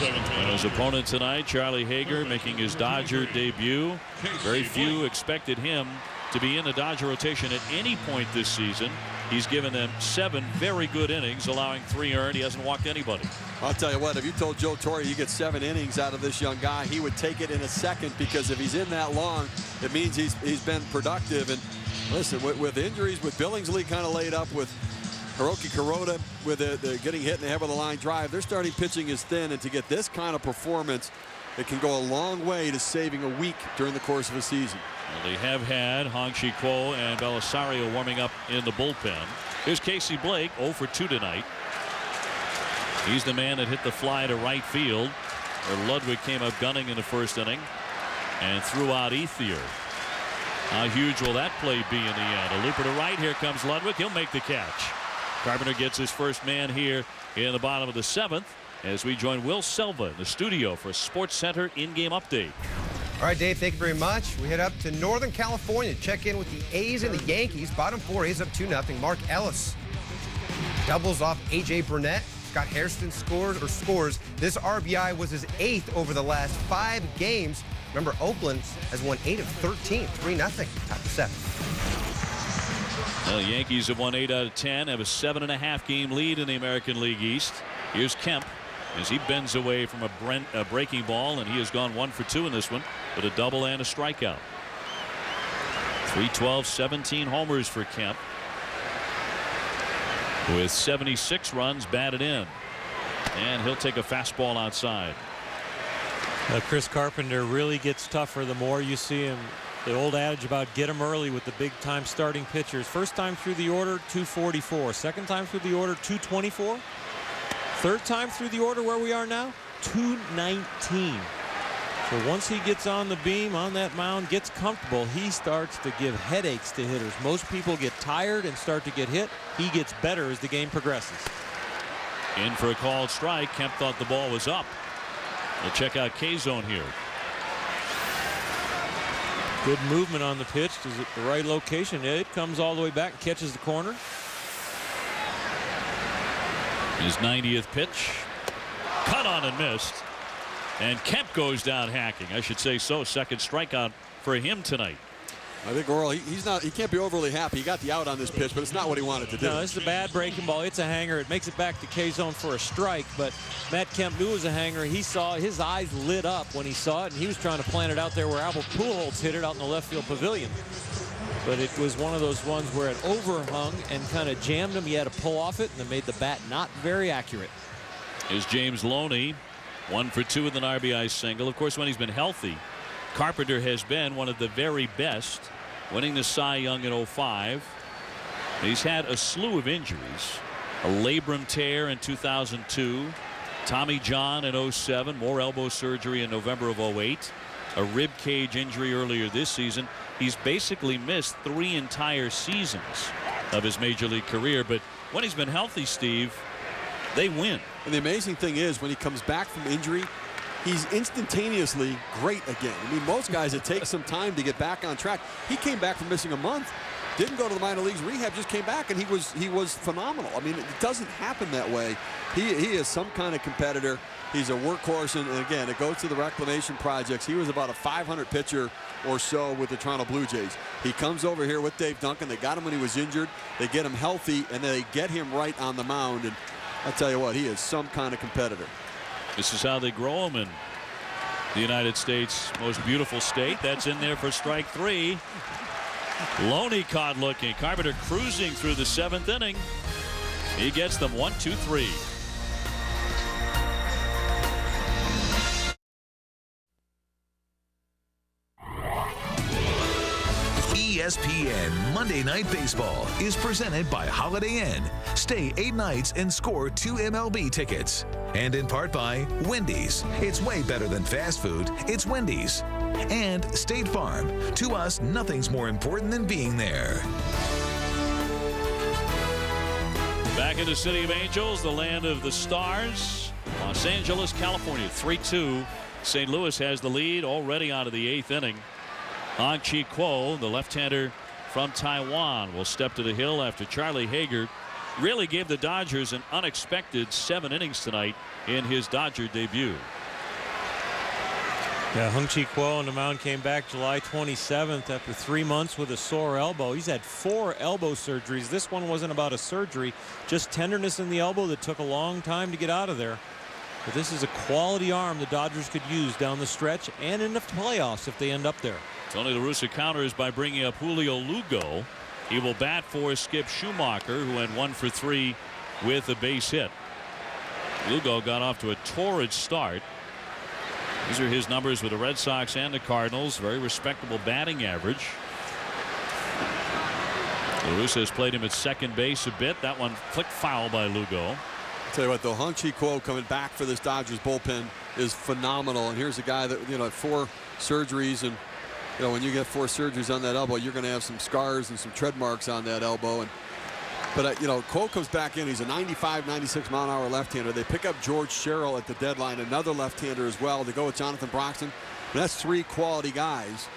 And his opponent tonight, Charlie Hager, making his Dodger debut. Very few expected him to be in the Dodger rotation at any point this season. He's given them 7 very good innings, allowing 3 earned. He hasn't walked anybody.
I'll tell you what, if you told Joe Torre you get 7 innings out of this young guy, he would take it in a second, because if he's in that long, it means he's been productive. And listen, with injuries, with Billingsley kind of laid up, with Hiroki Kuroda with the getting hit in the head with a line drive, their starting pitching is thin, and to get this kind of performance, it can go a long way to saving a week during the course of a season.
Well, they have had Hong-Chi Kuo and Belisario warming up in the bullpen. Here's Casey Blake, 0 for 2 tonight. He's the man that hit the fly to right field, where Ludwig came up gunning in the first inning and threw out Ethier. How huge will that play be in the end? A looper to right. Here comes Ludwig. He'll make the catch. Carpenter gets his first man here in the bottom of the 7th as we join Will Selva in the studio for a Sports Center in-game update.
All right, Dave, thank you very much. We head up to Northern California. Check in with the A's and the Yankees. Bottom 4, A's up 2-0. Mark Ellis doubles off A.J. Burnett. Scott Hairston scores. This RBI was his 8th over the last 5 games. Remember, Oakland has won 8 of 13, 3-0. Top of 7.
The Yankees have won 8 out of 10, have a 7.5 game lead in the American League East. Here's Kemp as he bends away from a breaking ball, and he has gone 1 for 2 in this one with a double and a strikeout. 312, 17 homers for Kemp, with 76 runs batted in, and he'll take a fastball outside.
Chris Carpenter really gets tougher the more you see him. The old adage about get him early with the big time starting pitchers. First time through the order, 244. Second time through the order, 224. Third time through the order, where we are now, 219. So once he gets on the beam, on that mound, gets comfortable, he starts to give headaches to hitters. Most people get tired and start to get hit. He gets better as the game progresses.
In for a called strike. Kemp thought the ball was up. We'll check out K-zone here.
Good movement on the pitch. Is it the right location? It comes all the way back, catches the corner.
His 90th pitch. Cut on and missed. And Kemp goes down hacking. I should say so. Second strikeout for him tonight.
I think Earl, he can't be overly happy. He got the out on this pitch, but it's not what he wanted to do.
No, this is a bad breaking ball. It's a hanger. It makes it back to K-zone for a strike, but Matt Kemp knew it was a hanger. He saw, his eyes lit up when he saw it, and he was trying to plant it out there where Albert Pujols hit it out in the left field pavilion. But it was one of those ones where it overhung and kind of jammed him. He had to pull off it, and it made the bat not very accurate.
Is James Loney, 1 for 2 with an RBI single. Of course, when he's been healthy, Carpenter has been one of the very best, winning the Cy Young in 05. He's had a slew of injuries. A labrum tear in 2002, Tommy John in 07, more elbow surgery in November of 08, a rib cage injury earlier this season. He's basically missed 3 entire seasons of his major league career, but when he's been healthy, Steve, they win.
And the amazing thing is, when he comes back from injury, he's instantaneously great again. I mean, most guys, it takes some time to get back on track. He came back from missing a month, didn't go to the minor leagues rehab, just came back, and he was phenomenal. I mean, it doesn't happen that way. He is some kind of competitor. He's a workhorse, and again, it goes to the reclamation projects. He was about a 500 pitcher or so with the Toronto Blue Jays. He comes over here with Dave Duncan. They got him when he was injured. They get him healthy, and they get him right on the mound. And I'll tell you what, he is some kind of competitor.
This is how they grow him in the United States' most beautiful state. That's in there for strike 3. Loney caught looking. Carpenter cruising through the 7th inning. He gets them 1, 2, 3.
ESPN Monday Night Baseball is presented by Holiday Inn. Stay 8 nights and score 2 MLB tickets. And in part by Wendy's. It's way better than fast food. It's Wendy's. And State Farm. To us, nothing's more important than being there.
Back in the City of Angels, the land of the stars. Los Angeles, California, 3-2. St. Louis has the lead already out of the 8th inning. Hong-Chi Kuo, the left-hander from Taiwan, will step to the hill after Charlie Hager really gave the Dodgers an unexpected 7 innings tonight in his Dodger debut.
Yeah, Hong-Chi Kuo on the mound came back July 27th after 3 months with a sore elbow. He's had 4 elbow surgeries. This one wasn't about a surgery, just tenderness in the elbow that took a long time to get out of there. But this is a quality arm the Dodgers could use down the stretch and in the playoffs if they end up there.
Tony La Russa counters by bringing up Julio Lugo. He will bat for Skip Schumacher, who went 1 for 3 with a base hit. Lugo got off to a torrid start. These are his numbers with the Red Sox and the Cardinals. Very respectable batting average. La Russa has played him at second base a bit. That one flicked foul by Lugo.
I'll tell you what, though, Hong-Chi Kuo coming back for this Dodgers bullpen is phenomenal. And here's a guy that, had 4 surgeries, and when you get 4 surgeries on that elbow, you're going to have some scars and some tread marks on that elbow. But Kuo comes back in. He's a 95, 96 mile-an-hour left-hander. They pick up George Sherrill at the deadline, another left-hander as well. They go with Jonathan Broxton. And that's 3 quality guys.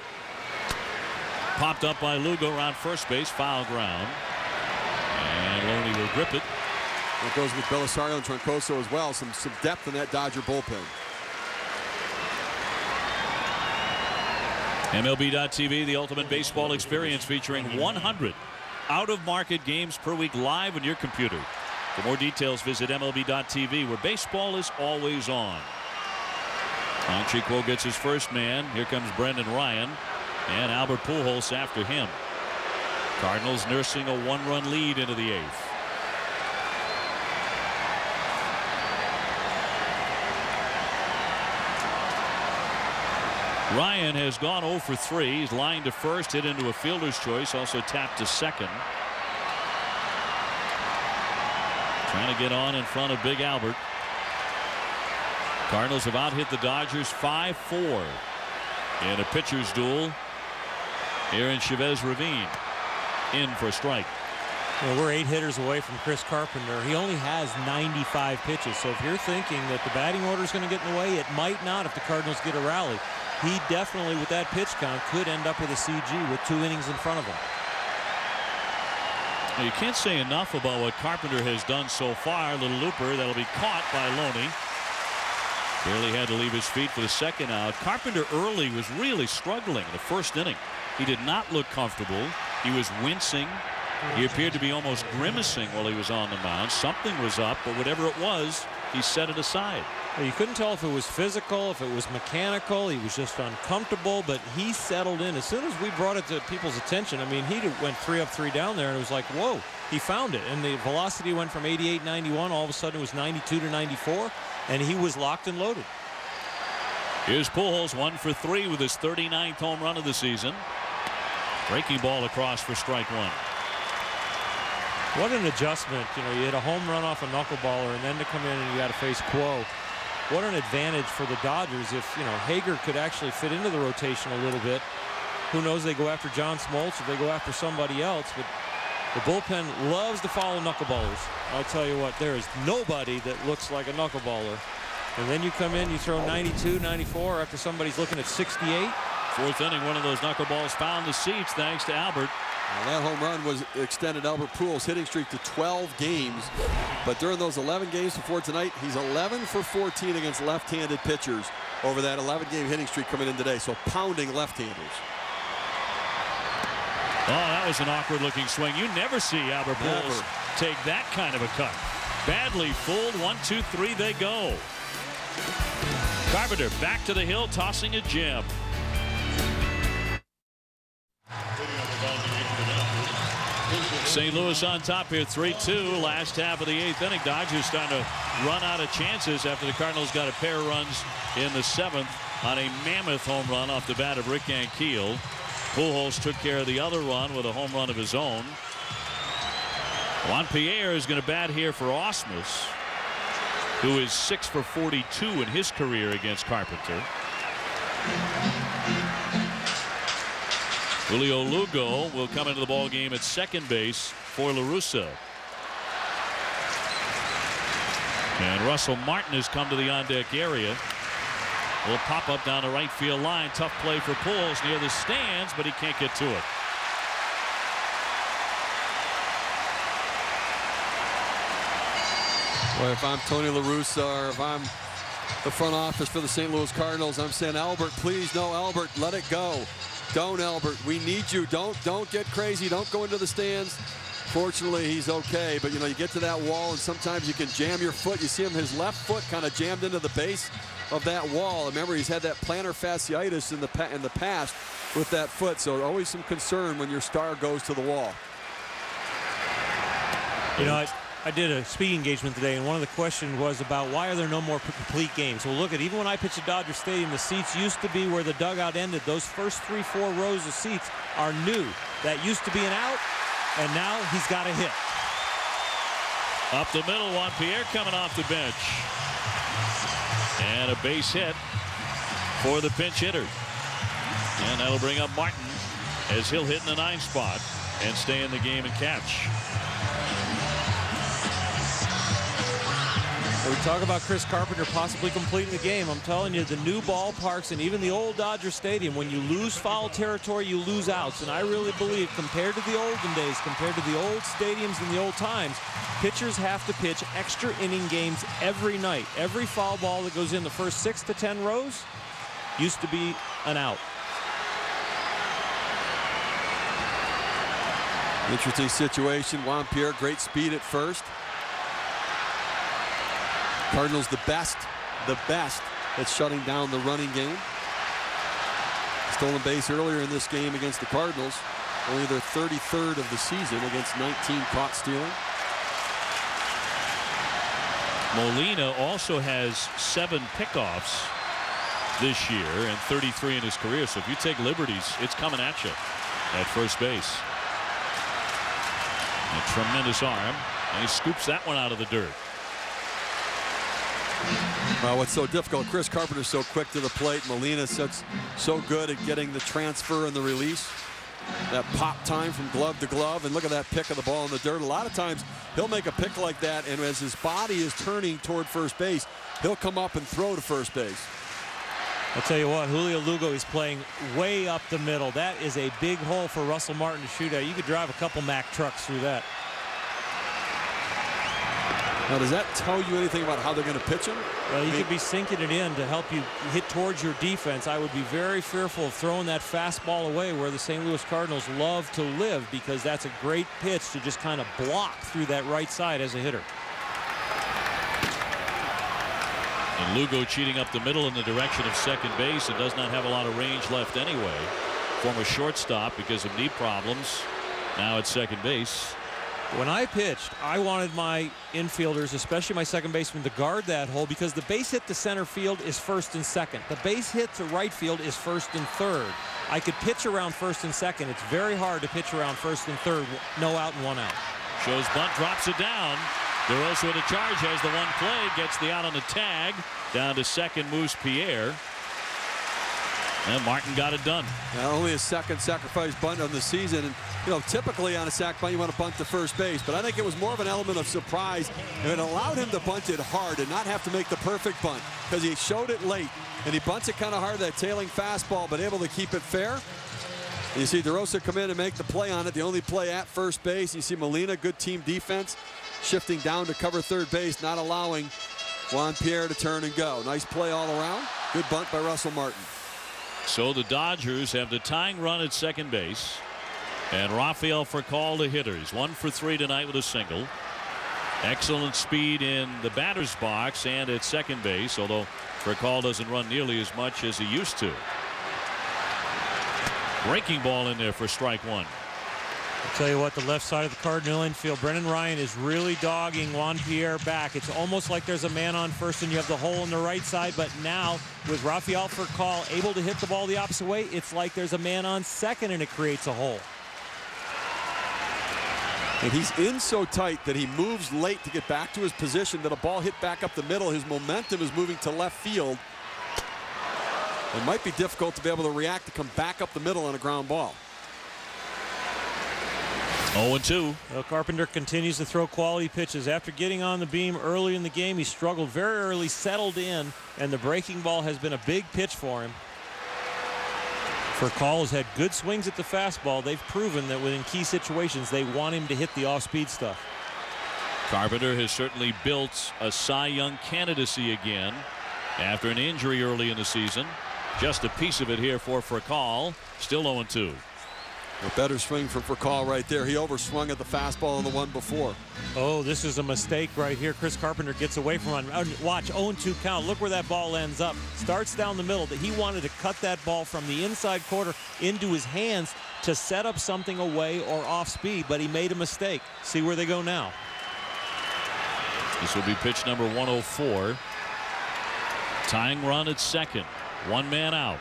Popped up by Lugo around first base, foul ground. And Loney will grip it.
It goes with Belisario and Troncoso as well. Some depth in that Dodger bullpen.
MLB.TV, the ultimate baseball experience, featuring 100 out-of-market games per week live on your computer. For more details, visit MLB.TV, where baseball is always on. Hong-Chi Kuo gets his first man. Here comes Brendan Ryan, and Albert Pujols after him. Cardinals nursing a 1-run lead into the 8th. Ryan has gone 0 for 3. He's lined to first, hit into a fielder's choice, also tapped to second. Trying to get on in front of Big Albert. Cardinals have out-hit the Dodgers 5-4 in a pitcher's duel here in Chavez Ravine. In for a strike.
Well, we're 8 hitters away from Chris Carpenter. He only has 95 pitches. So if you're thinking that the batting order is going to get in the way, it might not if the Cardinals get a rally. He definitely, with that pitch count, could end up with a CG with 2 innings in front of him.
Well, you can't say enough about what Carpenter has done so far. Little looper that'll be caught by Loney. Barely had to leave his feet for the second out. Carpenter early was really struggling in the first inning. He did not look comfortable. He was wincing. He appeared to be almost grimacing while he was on the mound. Something was up, but whatever it was, he set it aside.
Well, you couldn't tell if it was physical, if it was mechanical. He was just uncomfortable, but he settled in. As soon as we brought it to people's attention, I mean, he went 3 up, 3 down there, and it was like, whoa, he found it. And the velocity went from 88, 91, all of a sudden it was 92 to 94, and he was locked and loaded.
Here's Pujols, 1 for 3 with his 39th home run of the season. Breaking ball across for strike 1.
What an adjustment. You hit a home run off a knuckleballer, and then to come in and you got to face Kuo. What an advantage for the Dodgers if, Hager could actually fit into the rotation a little bit. Who knows, they go after John Smoltz or they go after somebody else, but the bullpen loves to follow knuckleballers. I'll tell you what, there is nobody that looks like a knuckleballer. And then you come in, you throw 92, 94 after somebody's looking at 68.
4th inning, one of those knuckleballs found the seats thanks to Albert.
Well, that home run was extended Albert Pujols' hitting streak to 12 games. But during those 11 games before tonight, he's 11 for 14 against left-handed pitchers over that 11-game hitting streak coming in today. So pounding left-handers.
Oh, that was an awkward-looking swing. You never see Albert Pujols take that kind of a cut. Badly fooled. 1, 2, 3, they go. Carpenter back to the hill, tossing a gem. St. Louis on top here, 3-2. Last half of the 8th inning. Dodgers starting to run out of chances after the Cardinals got a pair of runs in the 7th on a mammoth home run off the bat of Rick Ankiel. Pujols took care of the other run with a home run of his own. Juan Pierre is going to bat here for Ausmus, who is 6 for 42 in his career against Carpenter. Julio Lugo will come into the ball game at second base for La Russa. And Russell Martin has come to the on-deck area. Will pop up down the right field line. Tough play for Pujols near the stands, but he can't get to it.
Boy, if I'm Tony La Russa, or if I'm the front office for the St. Louis Cardinals, I'm saying, Albert, please, no, Albert, let it go. Don't, Albert. We need you. Don't get crazy. Don't go into the stands. Fortunately, he's okay, but you know, you get to that wall and sometimes you can jam your foot. You see him, his left foot kind of jammed into the base of that wall. Remember, he's had that plantar fasciitis in the past with that foot, so always some concern when your star goes to the wall.
You know, I did a speaking engagement today, and one of the questions was about why are there no more complete games. Well, look at, even when I pitched at Dodger Stadium, the seats used to be where the dugout ended. Those first 3-4 rows of seats are new. That used to be an out, and now he's got a hit.
Up the middle, Juan Pierre coming off the bench. And a base hit for the pinch hitter. And that'll bring up Martin as he'll hit in the 9 spot and stay in the game and catch.
We talk about Chris Carpenter possibly completing the game. I'm telling you, the new ballparks and even the old Dodger Stadium, when you lose foul territory, you lose outs. And I really believe, compared to the olden days, compared to the old stadiums in the old times, pitchers have to pitch extra inning games every night. Every foul ball that goes in the first 6 to 10 rows used to be an out.
Interesting situation. Juan Pierre, great speed at first. Cardinals the best at shutting down the running game. Stolen base earlier in this game against the Cardinals. Only their 33rd of the season against 19 caught stealing.
Molina also has 7 pickoffs this year and 33 in his career. So if you take liberties, it's coming at you at first base. A tremendous arm, and he scoops that one out of the dirt.
Well, what's so difficult, Chris Carpenter's so quick to the plate. Molina's so good at getting the transfer and the release. That pop time from glove to glove, and look at that pick of the ball in the dirt. A lot of times he'll make a pick like that, and as his body is turning toward first base, he'll come up and throw to first base.
I'll tell you what, Julio Lugo is playing way up the middle. That is a big hole for Russell Martin to shoot at. You could drive a couple Mack trucks through that.
Now, does that tell you anything about how they're going to pitch him?
Well, you could be sinking it in to help you hit towards your defense. I would be very fearful of throwing that fastball away where the St. Louis Cardinals love to live, because that's a great pitch to just kind of block through that right side as a hitter.
And Lugo cheating up the middle in the direction of second base and does not have a lot of range left anyway. Former shortstop because of knee problems. Now at second base.
When I pitched, I wanted my infielders, especially my second baseman, to guard that hole, because the base hit to center field is first and second. The base hit to right field is first and third. I could pitch around first and second. It's very hard to pitch around first and third. No out and 1 out.
Shows bunt, drops it down. DeRosa with a charge, has the one play, gets the out on the tag. Down to second moves Pierre. And Martin got it done.
Now, only a second sacrifice bunt of the season. And, you know, typically on a sac bunt, you want to bunt to first base. But I think it was more of an element of surprise. And it allowed him to bunt it hard and not have to make the perfect bunt, because he showed it late. And he bunts it kind of hard, that tailing fastball, but able to keep it fair. And you see DeRosa come in and make the play on it. The only play at first base. You see Molina, good team defense, shifting down to cover third base, not allowing Juan Pierre to turn and go. Nice play all around. Good bunt by Russell Martin.
So the Dodgers have the tying run at second base, and Rafael Furcal the hitter. He's 1 for 3 tonight with a single. Excellent speed in the batter's box and at second base, although Furcal doesn't run nearly as much as he used to. Breaking ball in there for strike 1.
I'll tell you what, the left side of the Cardinal infield, Brendan Ryan is really dogging Juan Pierre back. It's almost like there's a man on first and you have the hole on the right side, but now with Rafael Furcal able to hit the ball the opposite way, it's like there's a man on second and it creates a hole.
And he's in so tight that he moves late to get back to his position, that a ball hit back up the middle. His momentum is moving to left field. It might be difficult to be able to react to come back up the middle on a ground ball.
0-2.
Well, Carpenter continues to throw quality pitches. After getting on the beam early in the game, he struggled very early, settled in, and the breaking ball has been a big pitch for him. Furcal has had good swings at the fastball. They've proven that within key situations, they want him to hit the off-speed stuff.
Carpenter has certainly built a Cy Young candidacy again after an injury early in the season. Just a piece of it here for Furcal. Still 0-2.
A better swing for Furcal right there. He overswung at the fastball on the one before.
Oh, this is a mistake right here. Chris Carpenter gets away from him. Watch, 0-2 count. Look where that ball ends up. Starts down the middle. He wanted to cut that ball from the inside quarter into his hands to set up something away or off speed, but he made a mistake. See where they go now.
This will be pitch number 104. Tying run at second. One man out.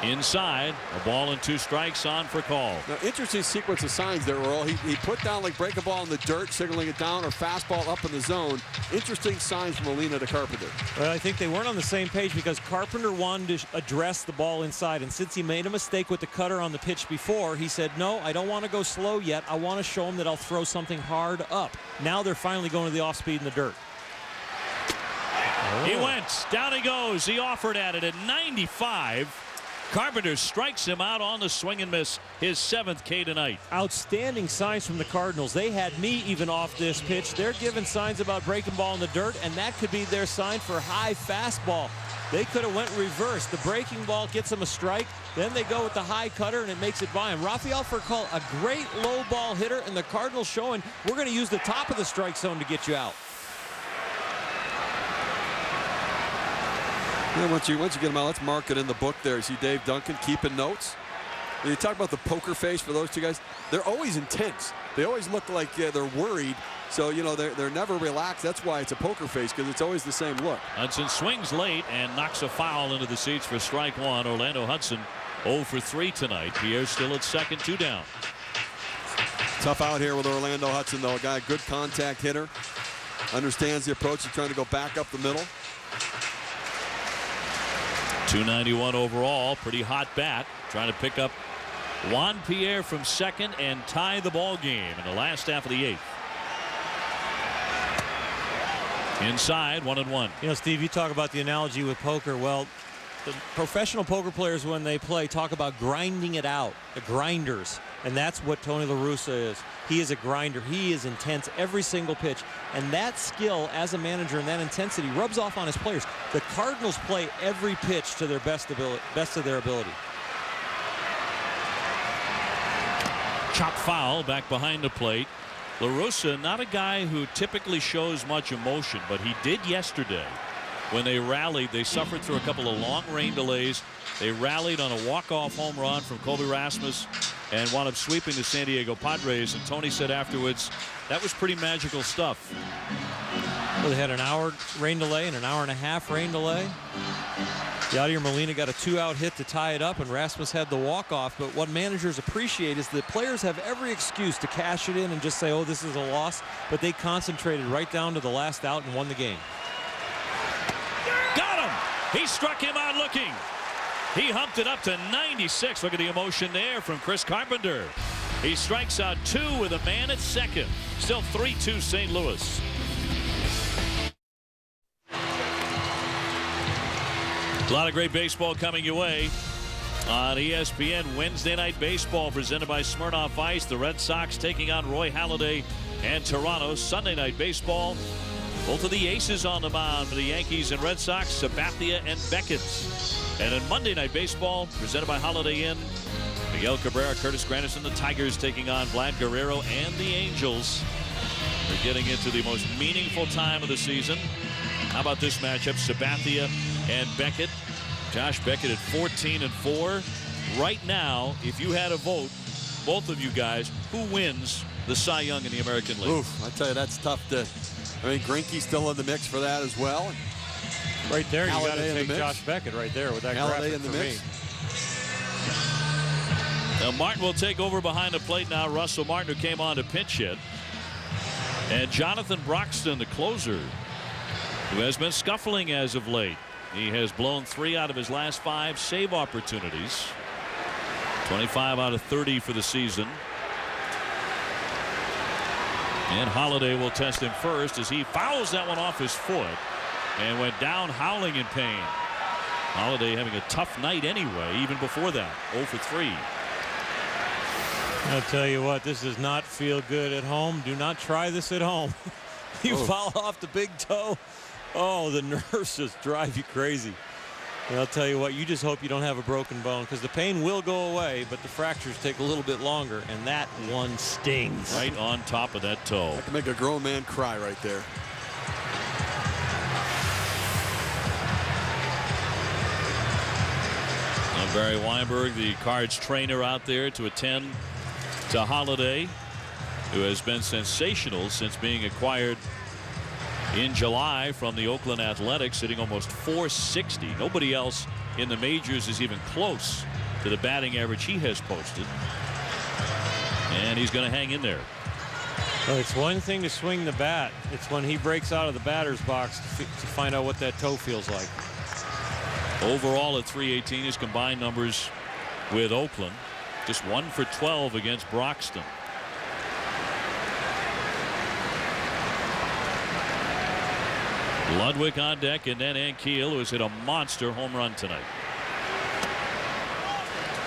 Inside, a ball and 2 strikes on Furcal.
Now, interesting sequence of signs there, Earl. He put down like break a ball in the dirt, signaling it down, or fastball up in the zone. Interesting signs from Molina to Carpenter.
Well, I think they weren't on the same page because Carpenter wanted to address the ball inside, and since he made a mistake with the cutter on the pitch before, he said, no, I don't want to go slow yet. I want to show him that I'll throw something hard up. Now they're finally going to the off-speed in the dirt.
He went. Down he goes. He offered at it at 95. Carpenter strikes him out on the swing and miss, his 7th K tonight.
Outstanding signs from the Cardinals. They had me even off this pitch. They're giving signs about breaking ball in the dirt, and that could be their sign for high fastball. They could have went reverse. The breaking ball gets them a strike. Then they go with the high cutter, and it makes it by him. Rafael Furcal, a great low ball hitter, and the Cardinals showing we're going to use the top of the strike zone to get you out.
Yeah, once you get them out, let's mark it in the book there. You see Dave Duncan keeping notes. You talk about the poker face for those two guys. They're always intense. They always look like they're worried. So, you know, they're never relaxed. That's why it's a poker face, because it's always the same look.
Hudson swings late and knocks a foul into the seats for strike one. Orlando Hudson 0 for 3 tonight. Pierre's still at second, 2 down.
Tough out here with Orlando Hudson, though. A guy, good contact hitter. Understands the approach of trying to go back up the middle.
291 overall. Pretty hot bat. Trying to pick up Juan Pierre from second and tie the ball game in the last half of the 8th. Inside, 1-1.
You know, Steve, you talk about the analogy with poker. Well, the professional poker players, when they play, talk about grinding it out, the grinders. And that's what Tony La Russa is. He is a grinder. He is intense every single pitch. And that skill as a manager and that intensity rubs off on his players. The Cardinals play every pitch to their best of their ability.
Chop foul back behind the plate. La Russa, not a guy who typically shows much emotion, but he did yesterday. When they rallied, they suffered through a couple of long rain delays. They rallied on a walk-off home run from Kobe Rasmus and wound up sweeping the San Diego Padres. And Tony said afterwards, that was pretty magical stuff.
Well, they had an hour rain delay and an hour and a half rain delay. Yadier Molina got a 2-out hit to tie it up, and Rasmus had the walk-off. But what managers appreciate is that players have every excuse to cash it in and just say, oh, this is a loss. But they concentrated right down to the last out and won the game.
Got him! He struck him out looking. He humped it up to 96. Look at the emotion there from Chris Carpenter. He strikes out 2 with a man at second. Still 3-2 St. Louis. A lot of great baseball coming your way on ESPN. Wednesday Night Baseball presented by Smirnoff Ice. The Red Sox taking on Roy Halladay and Toronto. Sunday Night Baseball. Both of the aces on the mound for the Yankees and Red Sox, Sabathia and Beckett. And in Monday Night Baseball, presented by Holiday Inn, Miguel Cabrera, Curtis Granderson, the Tigers taking on Vlad Guerrero and the Angels. We're getting into the most meaningful time of the season. How about this matchup, Sabathia and Beckett? Josh Beckett at 14-4. Right now, if you had a vote, both of you guys, who wins the Cy Young in the American League?
Oof, I tell you, that's tough to. I mean, Greinke's still in the mix for that as well.
Right there, you got
Halladay
to take Josh Beckett right there with that
Halladay
graphic
in the
for
mix.
me.
Now Martin will take over behind the plate now. Russell Martin, who came on to pinch hit. And Jonathan Broxton, the closer, who has been scuffling as of late. He has blown 3 out of his last 5 save opportunities. 25 out of 30 for the season. And Halladay will test him first as he fouls that one off his foot and went down howling in pain. Halladay having a tough night anyway, even before that. 0 for 3.
I'll tell you what, this does not feel good at home. Do not try this at home. You foul off the big toe. Oh, the nerves just drive you crazy. And I'll tell you what, you just hope you don't have a broken bone, because the pain will go away, but the fractures take a little bit longer, and that one stings.
Right on top of that toe.
That can make a grown man cry right there.
And Barry Weinberg, the Cards trainer, out there to attend to Halladay, who has been sensational since being acquired in July from the Oakland Athletics, hitting almost .460. Nobody else in the majors is even close to the batting average he has posted. And he's going to hang in there.
Well, it's one thing to swing the bat. It's when he breaks out of the batter's box to find out what that toe feels like.
Overall at .318, his combined numbers with Oakland. Just 1 for 12 against Broxton. Ludwig on deck, and then Ankiel, who has hit a monster home run tonight.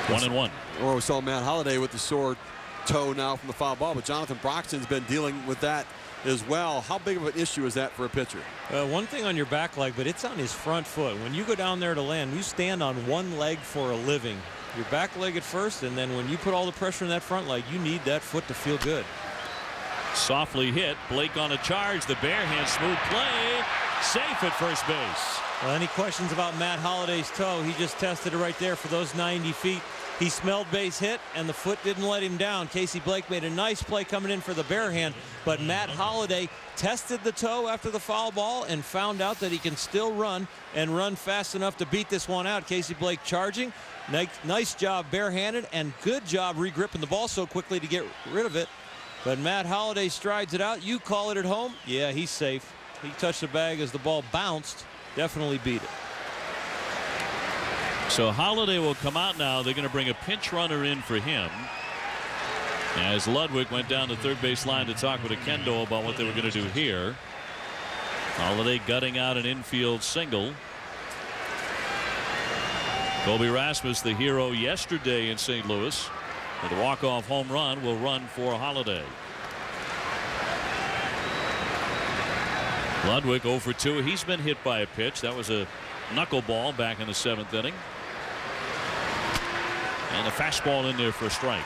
1-1.
Or we saw Matt Halladay with the sore toe now from the foul ball, but Jonathan Broxton's been dealing with that as well. How big of an issue is that for a pitcher?
One thing on your back leg, but it's on his front foot. When you go down there to land, you stand on one leg for a living. Your back leg at first, and then when you put all the pressure in that front leg, you need that foot to feel good.
Softly hit. Blake on a charge. The bare hand, smooth play. Safe at first base.
Well, any questions about Matt Holladay's toe? He just tested it right there for those 90 feet. He smelled base hit, and the foot didn't let him down. Casey Blake made a nice play coming in for the bare hand, but Matt Halladay tested the toe after the foul ball and found out that he can still run and run fast enough to beat this one out. Casey Blake charging. Nice job barehanded, and good job regripping the ball so quickly to get rid of it. But Matt Halladay strides it out. You call it at home. Yeah, he's safe. He touched the bag as the ball bounced. Definitely beat it.
So Halladay will come out now. They're going to bring a pinch runner in for him, as Ludwig went down the third base line to talk with Akendo about what they were going to do here. Halladay gutting out an infield single. Colby Rasmus, the hero yesterday in St. Louis, with a walk-off home run, will run for Halladay. Ludwig 0 for 2. He's been hit by a pitch. That was a knuckleball back in the 7th inning. And the fastball in there for a strike.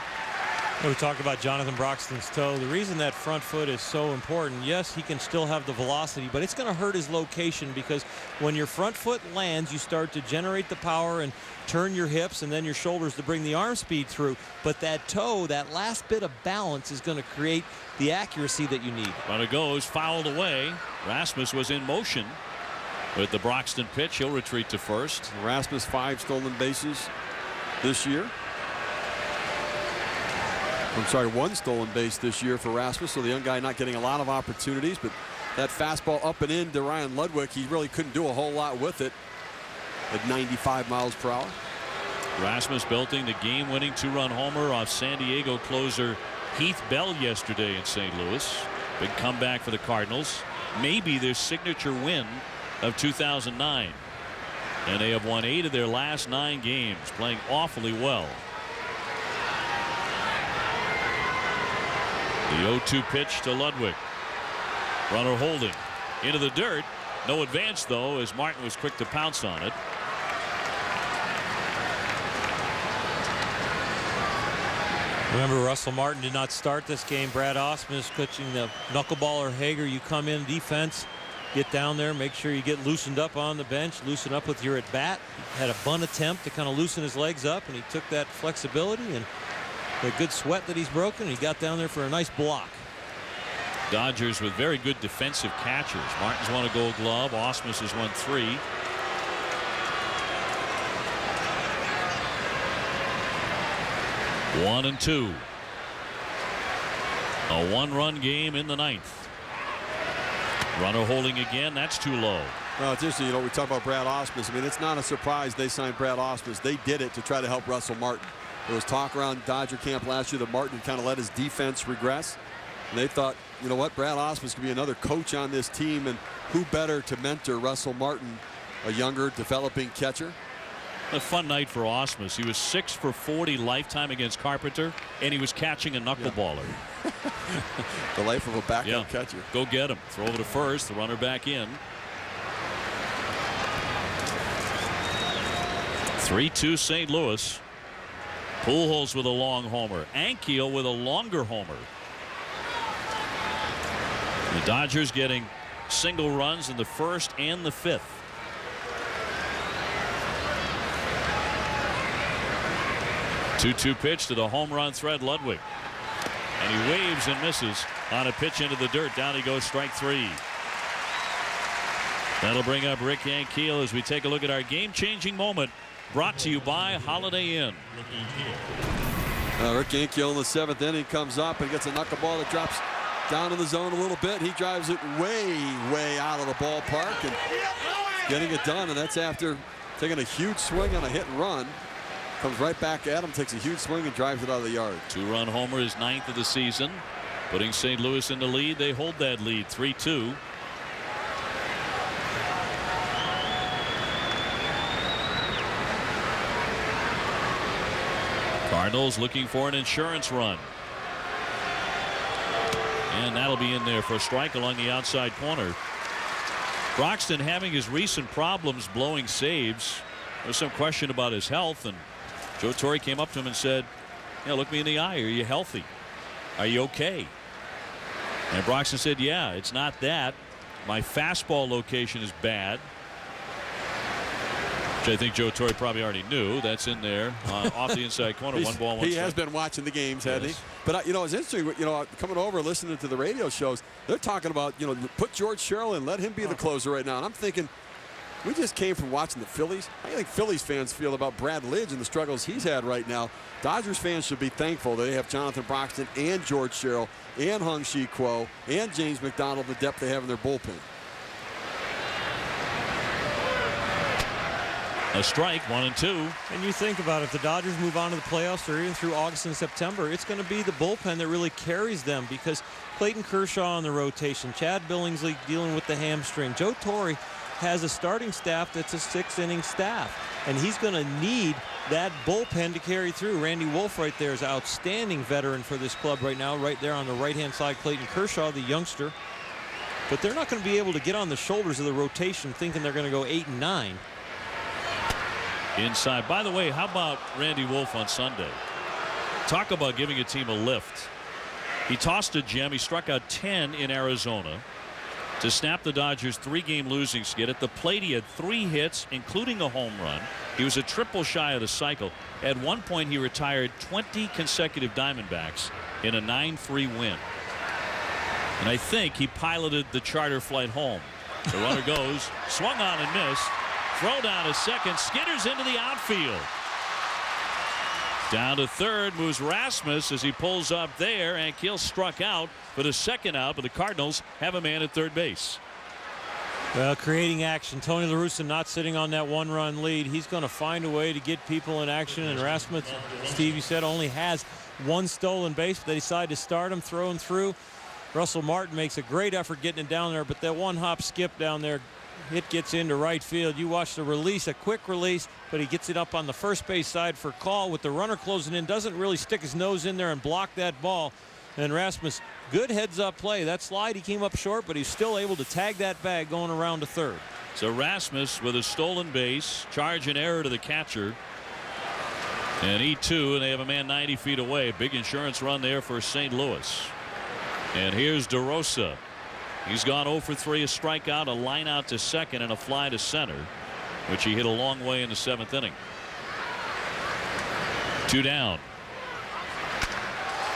We talked about Jonathan Broxton's toe. The reason that front foot is so important, yes, he can still have the velocity, but it's going to hurt his location, because when your front foot lands, you start to generate the power and turn your hips and then your shoulders to bring the arm speed through. But that toe, that last bit of balance, is going to create the accuracy that you need.
Runner goes, fouled away. Rasmus was in motion with the Broxton pitch. He'll retreat to first.
Rasmus 5 stolen bases this year. I'm sorry, 1 stolen base this year for Rasmus, so the young guy not getting a lot of opportunities, but that fastball up and in to Ryan Ludwig, he really couldn't do a whole lot with it at 95 miles per hour.
Rasmus belting the game-winning 2-run homer off San Diego closer Heath Bell yesterday in St. Louis. Big comeback for the Cardinals. Maybe their signature win of 2009. And they have won 8 of their last 9 games, playing awfully well. The 0-2 pitch to Ludwig. Runner holding into the dirt. No advance, though, as Martin was quick to pounce on it.
Remember, Russell Martin did not start this game. Brad Ausmus pitching the knuckleballer Hager. You come in defense, get down there, make sure you get loosened up on the bench, loosen up with your at-bat. Had a bunt attempt to kind of loosen his legs up, and he took that flexibility and the good sweat that he's broken. He got down there for a nice block.
Dodgers with very good defensive catchers. Martin's won a Gold Glove. Ausmus has won 3. One and 2. A 1-run game in the 9th. Runner holding again. That's too low.
Well, it's interesting. You know, we talk about Brad Ausmus. I mean, it's not a surprise they signed Brad Ausmus. They did it to try to help Russell Martin. There was talk around Dodger camp last year that Martin kind of let his defense regress. And they thought, you know what, Brad Ausmus could be another coach on this team, and who better to mentor Russell Martin, a younger, developing catcher.
A fun night for Ausmus. He was 6 for 40 lifetime against Carpenter, and he was catching a knuckleballer.
The life of a backup catcher.
Go get him. Throw over to first. The runner back in. 3-2 St. Louis. Pujols with a long homer. Ankiel with a longer homer. The Dodgers getting single runs in the 1st and the 5th. Two-two pitch to the home run threat, Ludwig. And he waves and misses on a pitch into the dirt. Down he goes, strike 3. That'll bring up Rick Ankiel as we take a look at our game-changing moment, brought to you by Holiday Inn.
Rick Ankiel in the 7th inning comes up and gets a knuckleball that drops down in the zone a little bit. He drives it way out of the ballpark and getting it done, and that's after taking a huge swing on a hit and run. Comes right back at him, takes a huge swing and drives it out of the yard.
2-run homer, his 9th of the season, putting St. Louis in the lead. They hold that lead 3-2. Cardinals looking for an insurance run. And that'll be in there for a strike along the outside corner. Broxton having his recent problems blowing saves. There's some question about his health, and Joe Torre came up to him and said, "Yeah, look me in the eye. Are you healthy? Are you okay?" And Broxton said, "Yeah, it's not that. My fastball location is bad." Which I think Joe Torre probably already knew. That's in there off the inside corner. 1 ball, 1 strike.
He has been watching the games, hasn't he? But, you know, it's interesting, you know, coming over, listening to the radio shows, they're talking about, you know, put George Sherrill in, let him be the closer right now. And I'm thinking, we just came from watching the Phillies. How do you think Phillies fans feel about Brad Lidge and the struggles he's had right now? Dodgers fans should be thankful that they have Jonathan Broxton and George Sherrill and Hung-Chi Kuo and James McDonald, the depth they have in their bullpen.
A strike, 1-2.
And you think about it, if the Dodgers move on to the playoffs or even through August and September, it's going to be the bullpen that really carries them, because Clayton Kershaw on the rotation, Chad Billingsley dealing with the hamstring. Joe Torre has a starting staff that's a 6-inning staff, and he's going to need that bullpen to carry through. Randy Wolf right there is an outstanding veteran for this club right now. Right there on the right-hand side, Clayton Kershaw, the youngster. But they're not going to be able to get on the shoulders of the rotation thinking they're going to go 8 and 9.
Inside. By the way, how about Randy Wolf on Sunday? Talk about giving a team a lift. He tossed a gem. He struck out 10 in Arizona to snap the Dodgers' 3-game losing skid. At the plate, he had 3 hits, including a home run. He was a triple shy of the cycle. At one point, he retired 20 consecutive Diamondbacks in a 9-3 win. And I think he piloted the charter flight home. The runner goes, swung on and missed. Throw down to second, skitters into the outfield. Down to third moves Rasmus as he pulls up there, and Ankiel struck out for the second out, but the Cardinals have a man at third base.
Well, creating action. Tony La Russa not sitting on that 1-run lead. He's going to find a way to get people in action, and Rasmus, Steve, you said, only has 1 stolen base. They decide to start him, throw him through. Russell Martin makes a great effort getting it down there, but that 1-hop skip down there, it gets into right field. You watch the release, a quick release, but he gets it up on the first base side for call with the runner closing in. Doesn't really stick his nose in there and block that ball. And Rasmus, good heads-up play. That slide, he came up short, but he's still able to tag that bag going around to third.
So Rasmus with a stolen base, charge and error to the catcher. And E2, and they have a man 90 feet away. Big insurance run there for St. Louis. And here's DeRosa. He's gone 0 for 3, a strikeout, a line out to second, and a fly to center, which he hit a long way in the 7th inning. 2 down.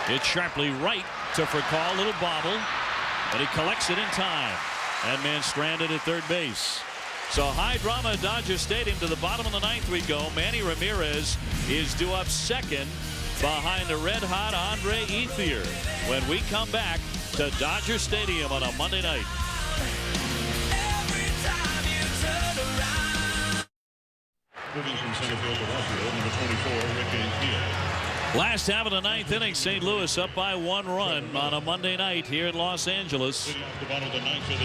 Hit sharply right to Furcal, little bobble, but he collects it in time. That man stranded at third base. So high drama at Dodger Stadium. To the bottom of the 9th we go. Manny Ramirez is due up second behind the red-hot Andre Ethier when we come back to Dodger Stadium on a Monday night.
Moving from center field to left field, number 24, Rick Ankiel.
Last half of the 9th inning, St. Louis up by 1 run on a Monday night here in Los Angeles.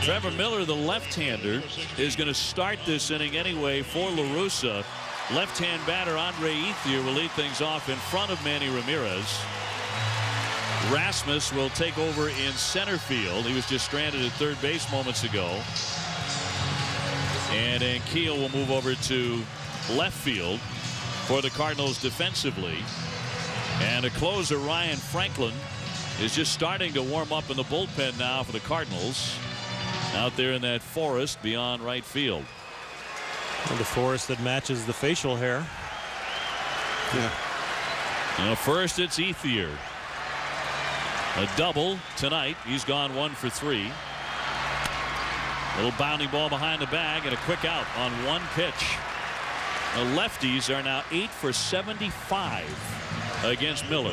Trevor Miller, the left-hander, is going to start this inning anyway for La Russa. Left-hand batter Andre Ethier will lead things off in front of Manny Ramirez. Rasmus will take over in center field. He was just stranded at third base moments ago. And Ankiel will move over to left field for the Cardinals defensively. And a closer, Ryan Franklin, is just starting to warm up in the bullpen now for the Cardinals out there in that forest beyond right field.
And the forest that matches the facial hair.
Yeah. Now first it's Ethier. A double tonight. He's gone 1 for 3. Little bounding ball behind the bag and a quick out on 1 pitch. The lefties are now 8 for 75 against Miller.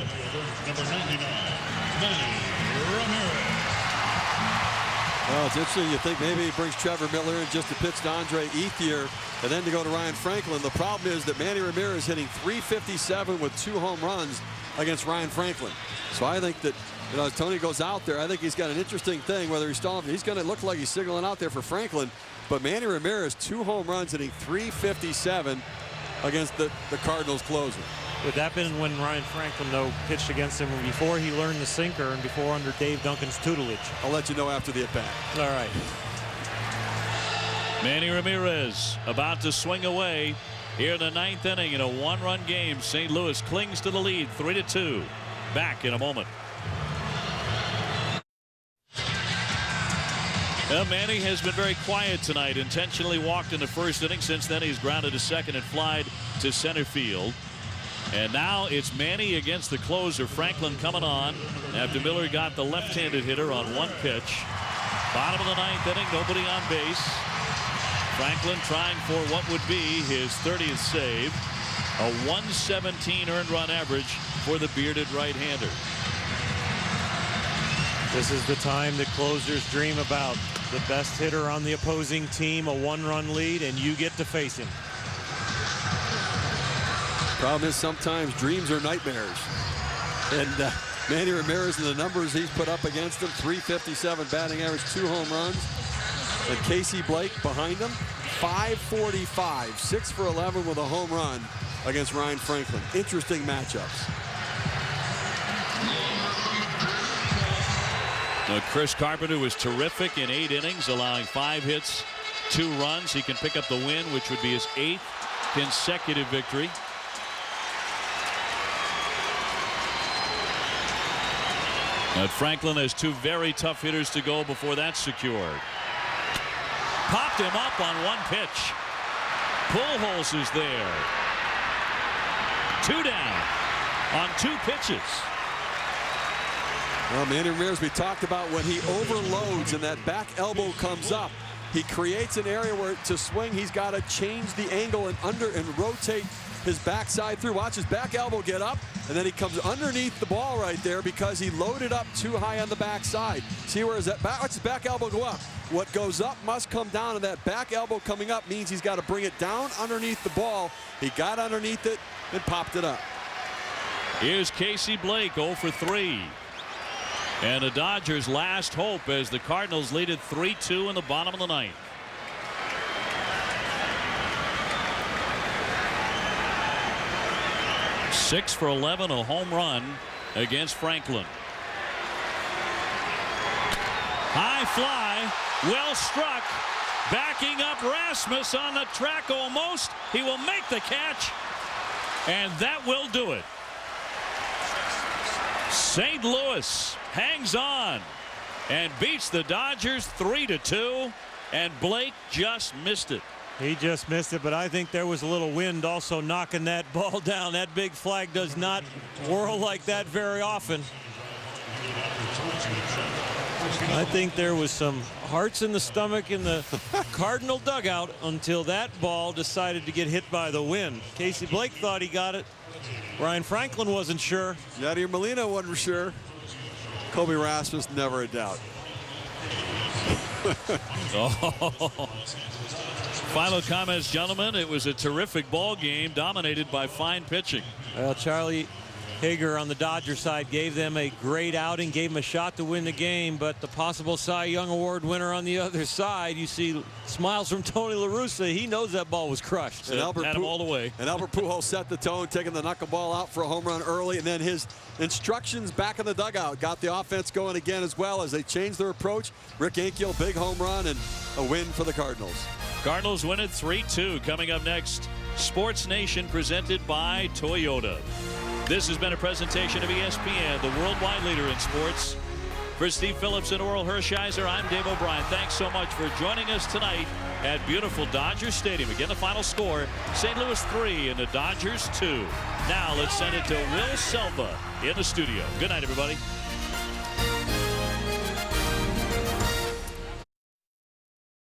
Number 99, Manny Ramirez.
Well, it's interesting. You think maybe he brings Trevor Miller in just to pitch to Andre Ethier and then to go to Ryan Franklin. The problem is that Manny Ramirez hitting .357 with 2 home runs against Ryan Franklin. So I think that, you know, as Tony goes out there, I think he's got an interesting thing. Whether he's stalling, he's going to look like he's signaling out there for Franklin. But Manny Ramirez, 2 home runs, hitting .357 against the Cardinals closer.
Would that been when Ryan Franklin, though, pitched against him before he learned the sinker and before under Dave Duncan's tutelage?
I'll let you know after the at-bat.
All right.
Manny Ramirez about to swing away here in the 9th inning in a 1-run game. St. Louis clings to the lead 3-2. Back in a moment. Well, Manny has been very quiet tonight. Intentionally walked in the 1st inning. Since then he's grounded to second and flied to center field. And now it's Manny against the closer. Franklin coming on after Miller got the left-handed hitter on 1 pitch. Bottom of the 9th inning, nobody on base. Franklin trying for what would be his 30th save. A 117 earned run average for the bearded right-hander.
This is the time that closers dream about. The best hitter on the opposing team, a 1-run lead, and you get to face him.
Problem is sometimes dreams are nightmares. And Manny Ramirez and the numbers he's put up against him, .357 batting average, 2 home runs. And Casey Blake behind him, .545, 6 for 11 with a home run against Ryan Franklin. Interesting matchups.
Chris Carpenter was terrific in 8 innings, allowing 5 hits, 2 runs. He can pick up the win, which would be his 8th consecutive victory. Franklin has 2 very tough hitters to go before that's secured. Popped him up on 1 pitch. Pujols is there. 2 down on 2 pitches.
Well, Manny Ramirez, we talked about when he overloads and that back elbow comes up, he creates an area where to swing he's got to change the angle and rotate his backside through. Watch his back elbow get up, and then he comes underneath the ball right there because he loaded up too high on the backside. See where is that back? Watch his back elbow go up. What goes up must come down, and that back elbow coming up means he's got to bring it down underneath the ball. He got underneath it and popped it up.
Here's Casey Blake, 0 for 3. And the Dodgers' last hope as the Cardinals lead it 3-2 in the bottom of the 9th. Six for 11, a home run against Franklin. High fly, well struck, backing up Rasmus on the track almost. He will make the catch, and that will do it. St. Louis hangs on and beats the Dodgers 3-2. And Blake just missed it.
He just missed it, but I think there was a little wind also knocking that ball down. That big flag does not whirl like that very often. I think there was some hearts in the stomach in the Cardinal dugout until that ball decided to get hit by the wind. Casey Blake thought he got it. Ryan Franklin wasn't sure.
Yadier Molina wasn't sure. Kobe Rasmus, never a doubt.
Oh. Final comments, gentlemen. It was a terrific ball game dominated by fine pitching.
Well, Charlie Hager on the Dodger side gave them a great outing, gave them a shot to win the game, but the possible Cy Young Award winner on the other side, you see smiles from Tony La Russa. He knows that ball was crushed.
And Albert
had him all the way.
And Albert Pujols set the tone, taking the knuckleball out for a home run early, and then his instructions back in the dugout got the offense going again as well as they changed their approach. Rick Ankiel, big home run and a win for the Cardinals.
Cardinals win it 3-2. Coming up next, Sports Nation presented by Toyota. This has been a presentation of ESPN, the worldwide leader in sports. For Steve Phillips and Oral Hershiser, I'm Dave O'Brien. Thanks so much for joining us tonight at beautiful Dodger Stadium. Again, the final score, St. Louis 3 and the Dodgers 2. Now let's send it to Will Selva in the studio. Good night, everybody.